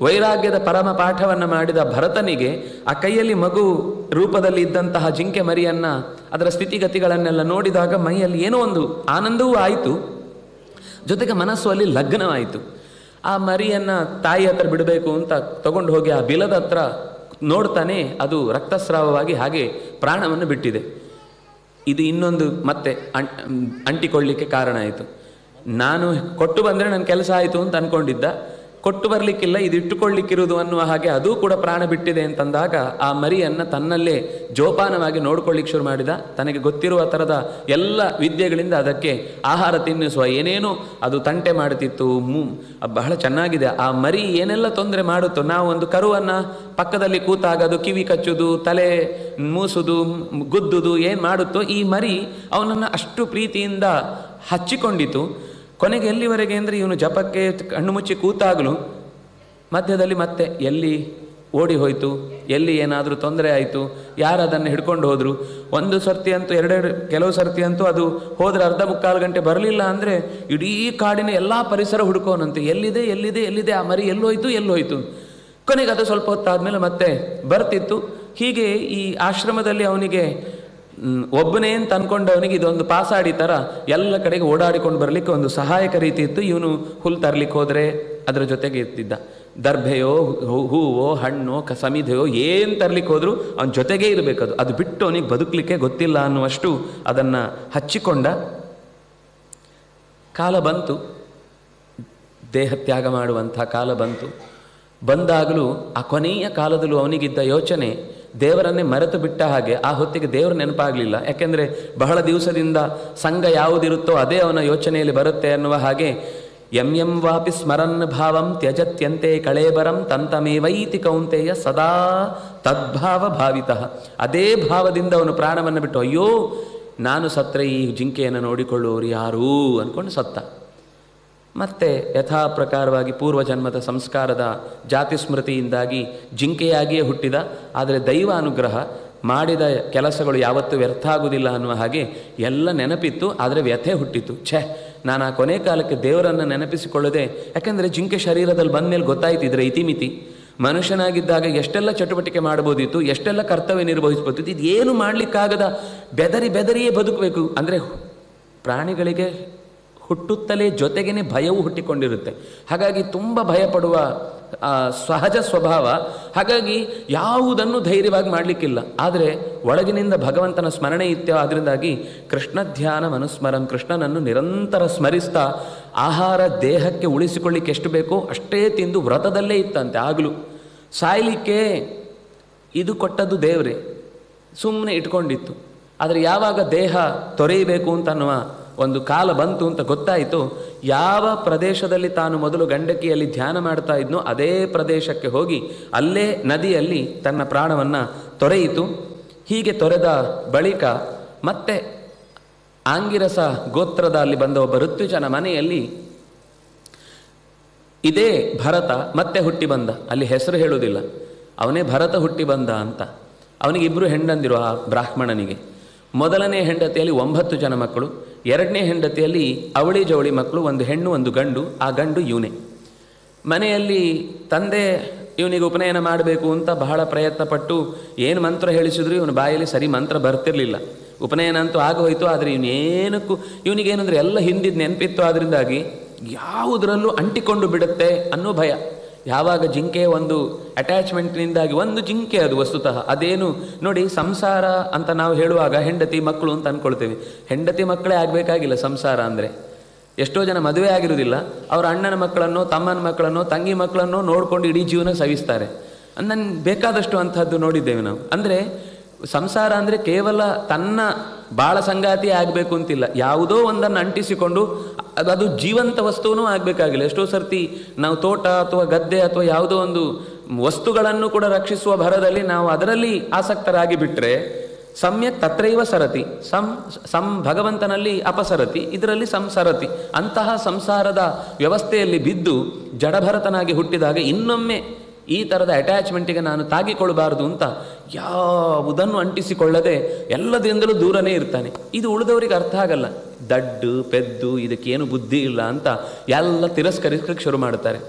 ವೈರಾಗ್ಯದ ಪರಮ ಪಾಠವನ್ನು ಮಾಡಿದ ಭರತನಿಗೆ ಆ ಕೈಯಲ್ಲಿ ಮಗು ರೂಪದಲ್ಲಿ ಇದ್ದಂತಹ ಜಿಂಕೆ ಮರಿಯನ್ನು, ಅದರ ಸ್ಥಿತಿಗತಿಗಳನ್ನೆಲ್ಲ ನೋಡಿದಾಗ ಮೈಯಲ್ಲಿ ಏನೋ ಒಂದು ಆನಂದವೂ ಆಯಿತು, ಜೊತೆಗೆ ಮನಸ್ಸು ಅಲ್ಲಿ ಲಗ್ನವಾಯಿತು. ಆ ಮರಿಯನ್ನು ತಾಯಿ ಹತ್ರ ಬಿಡಬೇಕು ಅಂತ ತಗೊಂಡು ಹೋಗಿ ಆ ಬಿಲದ ಹತ್ರ ನೋಡ್ತಾನೆ, ಅದು ರಕ್ತಸ್ರಾವವಾಗಿ ಹಾಗೆ ಪ್ರಾಣವನ್ನು ಬಿಟ್ಟಿದೆ. ಇದು ಇನ್ನೊಂದು ಮತ್ತೆ ಅಂಟಿಕೊಳ್ಳಿಕ್ಕೆ ಕಾರಣ ಆಯಿತು. ನಾನು ಕೊಟ್ಟು ಬಂದರೆ ನನ್ನ ಕೆಲಸ ಆಯಿತು ಅಂತ ಅಂದ್ಕೊಂಡಿದ್ದ, ಕೊಟ್ಟು ಬರಲಿಕ್ಕಿಲ್ಲ, ಇದು ಇಟ್ಟುಕೊಳ್ಳಿಕ್ಕಿರುವುದು ಅನ್ನುವ ಹಾಗೆ ಅದು ಕೂಡ ಪ್ರಾಣ ಬಿಟ್ಟಿದೆ ಅಂತಂದಾಗ ಆ ಮರಿಯನ್ನು ತನ್ನಲ್ಲೇ ಜೋಪಾನವಾಗಿ ನೋಡ್ಕೊಳ್ಳಿಕ್ಕೆ ಶುರು ಮಾಡಿದ. ತನಗೆ ಗೊತ್ತಿರುವ ಥರದ ಎಲ್ಲ ವಿದ್ಯೆಗಳಿಂದ ಅದಕ್ಕೆ ಆಹಾರ ತಿನ್ನಿಸುವ ಏನೇನೋ ಅದು ತಂಟೆ ಮಾಡುತ್ತಿತ್ತು. ಬಹಳ ಚೆನ್ನಾಗಿದೆ. ಆ ಮರಿ ಏನೆಲ್ಲ ತೊಂದರೆ ಮಾಡುತ್ತೋ, ನಾವು ಒಂದು ಕರುವನ್ನು ಪಕ್ಕದಲ್ಲಿ ಕೂತಾಗ ಅದು ಕಿವಿ ಕಚ್ಚುದು, ತಲೆ ಮೂಸುದು, ಗುದ್ದುದು ಏನು ಮಾಡುತ್ತೋ, ಈ ಮರಿ ಅವನನ್ನು ಅಷ್ಟು ಪ್ರೀತಿಯಿಂದ ಹಚ್ಚಿಕೊಂಡಿತು. ಕೊನೆಗೆ ಎಲ್ಲಿವರೆಗೆ ಅಂದರೆ ಇವನು ಜಪಕ್ಕೆ ಕಣ್ಣು ಮುಚ್ಚಿ ಕೂತಾಗಲೂ ಮಧ್ಯದಲ್ಲಿ ಮತ್ತೆ ಎಲ್ಲಿ ಓಡಿ ಹೋಯಿತು, ಎಲ್ಲಿ ಏನಾದರೂ ತೊಂದರೆ ಆಯಿತು, ಯಾರು ಅದನ್ನು ಹಿಡ್ಕೊಂಡು ಹೋದರು. ಒಂದು ಸರ್ತಿ ಅಂತೂ ಕೆಲವು ಸರ್ತಿ ಅಂತೂ ಅದು ಹೋದರೆ ಅರ್ಧ ಮುಕ್ಕಾಲು ಗಂಟೆ ಬರಲಿಲ್ಲ ಅಂದರೆ ಇಡೀ ಕಾಡಿನ ಎಲ್ಲ ಪರಿಸರ ಹುಡುಕೋನಂತೆ, ಎಲ್ಲಿದೆ ಎಲ್ಲಿದೆ ಎಲ್ಲಿದೆ ಆ ಮರಿ, ಎಲ್ಲೋಯ್ತು. ಕೊನೆಗೆ ಅದು ಸ್ವಲ್ಪ ಹೊತ್ತಾದಮೇಲೆ ಮತ್ತೆ ಬರ್ತಿತ್ತು. ಹೀಗೆ ಈ ಆಶ್ರಮದಲ್ಲಿ ಅವನಿಗೆ ಒಬ್ಬನೇ ಅಂತ ಅಂದ್ಕೊಂಡವನಿಗೆ ಇದೊಂದು ಪಾಸಾಡಿ ಥರ ಎಲ್ಲ ಕಡೆಗೆ ಓಡಾಡಿಕೊಂಡು ಬರಲಿಕ್ಕೆ ಒಂದು ಸಹಾಯಕ ರೀತಿ ಇತ್ತು. ಇವನು ಹುಲ್ಲು ತರಲಿಕ್ಕೆ ಹೋದರೆ ಅದರ ಜೊತೆಗೆ ಇರ್ತಿದ್ದ. ದರ್ಭೆಯೋ ಹೂವೋ ಹಣ್ಣೋ ಸಮಿಧೆಯೋ ಏನು ತರಲಿಕ್ಕೆ ಹೋದರೂ ಅವನ ಜೊತೆಗೇ ಇರಬೇಕದು. ಅದು ಬಿಟ್ಟು ಅವನಿಗೆ ಬದುಕಲಿಕ್ಕೆ ಗೊತ್ತಿಲ್ಲ ಅನ್ನುವಷ್ಟು ಅದನ್ನು ಹಚ್ಚಿಕೊಂಡ. ಕಾಲ ಬಂತು, ದೇಹತ್ಯಾಗ ಮಾಡುವಂಥ ಕಾಲ ಬಂದಾಗಲೂ ಆ ಕೊನೆಯ ಕಾಲದಲ್ಲೂ ಅವನಿಗಿದ್ದ ಯೋಚನೆ ದೇವರನ್ನೇ ಮರೆತು ಬಿಟ್ಟ ಹಾಗೆ. ಆ ಹೊತ್ತಿಗೆ ದೇವರು ನೆನಪಾಗಲಿಲ್ಲ, ಯಾಕೆಂದರೆ ಬಹಳ ದಿವಸದಿಂದ ಸಂಘ ಯಾವುದಿರುತ್ತೋ ಅದೇ ಅವನ ಯೋಚನೆಯಲ್ಲಿ ಬರುತ್ತೆ ಅನ್ನುವ ಹಾಗೆ ಯಂ ಯಂ ವಾಪಿ ಸ್ಮರನ್ ಭಾವಂ ತ್ಯಜತ್ಯಂತೆ ಕಳೇಬರಂ ತಂತಮೇವೈತಿ ಕೌಂತೆಯ ಸದಾ ತದ್ಭಾವ ಭಾವಿತಃ. ಅದೇ ಭಾವದಿಂದ ಅವನು ಪ್ರಾಣವನ್ನು ಬಿಟ್ಟು, ಅಯ್ಯೋ ನಾನು ಸತ್ತರೆ ಈ ಜಿಂಕೆಯನ್ನು ನೋಡಿಕೊಳ್ಳುವವರು ಯಾರೂ ಅಂದ್ಕೊಂಡು ಸತ್ತ. ಮತ್ತೆ ಯಥಾ ಪ್ರಕಾರವಾಗಿ ಪೂರ್ವಜನ್ಮದ ಸಂಸ್ಕಾರದ ಜಾತಿ ಸ್ಮೃತಿಯಿಂದಾಗಿ ಜಿಂಕೆಯಾಗಿಯೇ ಹುಟ್ಟಿದ. ಆದರೆ ದೈವ ಅನುಗ್ರಹ, ಮಾಡಿದ ಕೆಲಸಗಳು ಯಾವತ್ತೂ ವ್ಯರ್ಥ ಆಗುವುದಿಲ್ಲ ಅನ್ನುವ ಹಾಗೆ ಎಲ್ಲ ನೆನಪಿತ್ತು. ಆದರೆ ವ್ಯಥೆ ಹುಟ್ಟಿತು. ನಾನು ಆ ಕೊನೆ ಕಾಲಕ್ಕೆ ದೇವರನ್ನು ನೆನಪಿಸಿಕೊಳ್ಳದೆ, ಯಾಕೆಂದರೆ ಜಿಂಕೆ ಶರೀರದಲ್ಲಿ ಬಂದ ಮೇಲೆ ಗೊತ್ತಾಯ್ತಿದ್ರೆ ಇತಿಮಿತಿ. ಮನುಷ್ಯನಾಗಿದ್ದಾಗ ಎಷ್ಟೆಲ್ಲ ಚಟುವಟಿಕೆ ಮಾಡ್ಬೋದಿತ್ತು, ಎಷ್ಟೆಲ್ಲ ಕರ್ತವ್ಯ ನಿರ್ವಹಿಸ್ಬೋದಿತ್ತು. ಇದು ಏನು ಮಾಡಲಿಕ್ಕಾಗದ ಬೆದರಿ ಬೆದರಿಯೇ ಬದುಕಬೇಕು. ಅಂದರೆ ಪ್ರಾಣಿಗಳಿಗೆ ಹುಟ್ಟುತ್ತಲೇ ಜೊತೆಗೇ ಭಯವೂ ಹುಟ್ಟಿಕೊಂಡಿರುತ್ತೆ. ಹಾಗಾಗಿ ತುಂಬ ಭಯಪಡುವ ಸಹಜ ಸ್ವಭಾವ. ಹಾಗಾಗಿ ಯಾವುದನ್ನು ಧೈರ್ಯವಾಗಿ ಮಾಡಲಿಕ್ಕಿಲ್ಲ. ಆದರೆ ಒಳಗಿನಿಂದ ಭಗವಂತನ ಸ್ಮರಣೆ ಇತ್ತು. ಅದರಿಂದಾಗಿ ಕೃಷ್ಣ ಧ್ಯಾನ ಮನುಸ್ಮರಂ, ಕೃಷ್ಣನನ್ನು ನಿರಂತರ ಸ್ಮರಿಸ್ತಾ ಆಹಾರ ದೇಹಕ್ಕೆ ಉಳಿಸಿಕೊಳ್ಳಿಕ್ಕೆ ಎಷ್ಟು ಬೇಕೋ ಅಷ್ಟೇ ತಿಂದು ವ್ರತದಲ್ಲೇ ಇತ್ತಂತೆ. ಆಗಲೂ ಸಾಯಲಿಕ್ಕೆ ಇದು ಕೊಟ್ಟದ್ದು ದೇವರೇ, ಸುಮ್ಮನೆ ಇಟ್ಕೊಂಡಿತ್ತು. ಆದರೆ ಯಾವಾಗ ದೇಹ ತೊರೆಯಬೇಕು ಅಂತ ಅನ್ನುವ ಒಂದು ಕಾಲ ಬಂತು ಅಂತ ಗೊತ್ತಾಯಿತು, ಯಾವ ಪ್ರದೇಶದಲ್ಲಿ ತಾನು ಮೊದಲು ಗಂಡಕಿಯಲ್ಲಿ ಧ್ಯಾನ ಮಾಡ್ತಾ ಇದ್ನೋ ಅದೇ ಪ್ರದೇಶಕ್ಕೆ ಹೋಗಿ ಅಲ್ಲೇ ನದಿಯಲ್ಲಿ ತನ್ನ ಪ್ರಾಣವನ್ನು ತೊರೆಯಿತು. ಹೀಗೆ ತೊರೆದ ಬಳಿಕ ಮತ್ತೆ ಆಂಗಿರಸ ಗೋತ್ರದ ಅಲ್ಲಿ ಬಂದ ಒಬ್ಬ ಋತ್ವಿಜನ ಮನೆಯಲ್ಲಿ ಇದೇ ಭರತ ಮತ್ತೆ ಹುಟ್ಟಿ ಬಂದ. ಅಲ್ಲಿ ಹೆಸರು ಹೇಳುವುದಿಲ್ಲ, ಅವನೇ ಭರತ ಹುಟ್ಟಿ ಬಂದ ಅಂತ. ಅವನಿಗೆ 2 ಹೆಂಡಂದಿರು ಆ ಬ್ರಾಹ್ಮಣನಿಗೆ. ಮೊದಲನೇ ಹೆಂಡತಿಯಲ್ಲಿ 9 ಜನ ಮಕ್ಕಳು, ಎರಡನೇ ಹೆಂಡತಿಯಲ್ಲಿ ಅವಳಿ ಜವಳಿ ಮಕ್ಕಳು, 1 ಹೆಣ್ಣು 1 ಗಂಡು. ಆ ಗಂಡು ಇವನೇ. ಮನೆಯಲ್ಲಿ ತಂದೆ ಇವನಿಗೆ ಉಪನಯನ ಮಾಡಬೇಕು ಅಂತ ಬಹಳ ಪ್ರಯತ್ನಪಟ್ಟು ಏನು ಮಂತ್ರ ಹೇಳಿಸಿದ್ರು ಇವನ ಬಾಯಲ್ಲಿ ಸರಿ ಮಂತ್ರ ಬರ್ತಿರಲಿಲ್ಲ. ಉಪನಯನ ಅಂತೂ ಆಗೋಯ್ತು. ಆದರೆ ಇವನಿಗೇನಂದ್ರೆ ಎಲ್ಲ ಹಿಂದಿದ್ದು ನೆನಪಿತ್ತು. ಅದರಿಂದಾಗಿ ಯಾವುದರಲ್ಲೂ ಅಂಟಿಕೊಂಡು ಬಿಡುತ್ತೆ ಅನ್ನೋ ಭಯ. ಯಾವಾಗ ಜಿಂಕೆಯ ಒಂದು ಅಟ್ಯಾಚ್ಮೆಂಟ್ನಿಂದಾಗಿ, ಒಂದು ಜಿಂಕೆ ಅದು ವಸ್ತುತಃ ಅದೇನು ನೋಡಿ, ಸಂಸಾರ ಅಂತ ನಾವು ಹೇಳುವಾಗ ಹೆಂಡತಿ ಮಕ್ಕಳು ಅಂತ ಅಂದ್ಕೊಳ್ತೇವೆ. ಹೆಂಡತಿ ಮಕ್ಕಳೇ ಆಗಬೇಕಾಗಿಲ್ಲ ಸಂಸಾರ ಅಂದರೆ. ಎಷ್ಟೋ ಜನ ಮದುವೆ ಆಗಿರೋದಿಲ್ಲ, ಅವರ ಅಣ್ಣನ ಮಕ್ಕಳನ್ನೋ ತಮ್ಮನ ಮಕ್ಕಳನ್ನೋ ತಂಗಿ ಮಕ್ಕಳನ್ನೋ ನೋಡಿಕೊಂಡು ಇಡೀ ಜೀವನ ಸವಿಸ್ತಾರೆ. ನನ್ನ ಬೇಕಾದಷ್ಟು ಅಂಥದ್ದು ನೋಡಿದ್ದೇವೆ ನಾವು. ಅಂದರೆ ಸಂಸಾರ ಅಂದರೆ ಕೇವಲ ತನ್ನ ಬಾಳ ಸಂಗಾತಿ ಆಗಬೇಕು ಅಂತಿಲ್ಲ, ಯಾವುದೋ ಒಂದನ್ನು ಅಂಟಿಸಿಕೊಂಡು ಅದು ಜೀವಂತ ವಸ್ತುವೂ ಆಗಬೇಕಾಗಿಲ್ಲ. ಎಷ್ಟೋ ಸರ್ತಿ ನಾವು ತೋಟ ಅಥವಾ ಗದ್ದೆ ಅಥವಾ ಯಾವುದೋ ಒಂದು ವಸ್ತುಗಳನ್ನು ಕೂಡ ರಕ್ಷಿಸುವ ಭರದಲ್ಲಿ ನಾವು ಅದರಲ್ಲಿ ಆಸಕ್ತರಾಗಿ ಬಿಟ್ಟರೆ ಸಮ್ಯಕ್ ತತ್ರೈವ ಸರತಿ, ಭಗವಂತನಲ್ಲಿ ಅಪಸರತಿ, ಇದರಲ್ಲಿ ಸಂಸರತಿ. ಅಂತಹ ಸಂಸಾರದ ವ್ಯವಸ್ಥೆಯಲ್ಲಿ ಬಿದ್ದು ಜಡಭರತನಾಗಿ ಹುಟ್ಟಿದಾಗ ಇನ್ನೊಮ್ಮೆ ಈ ಥರದ ಅಟ್ಯಾಚ್ಮೆಂಟಿಗೆ ನಾನು ತಾಗಿಕೊಳ್ಳಬಾರದು ಅಂತ ಯಾವುದನ್ನು ಅಂಟಿಸಿಕೊಳ್ಳದೆ ಎಲ್ಲದಿಂದಲೂ ದೂರನೇ ಇರ್ತಾನೆ. ಇದು ಉಳಿದವರಿಗೆ ಅರ್ಥ ಆಗಲ್ಲ. ದಡ್ಡು ಪೆದ್ದು ಇದಕ್ಕೇನು ಬುದ್ಧಿ ಇಲ್ಲ ಅಂತ ಎಲ್ಲ ತಿರಸ್ಕರಿಸಲಿಕ್ಕೆ ಶುರು ಮಾಡ್ತಾರೆ.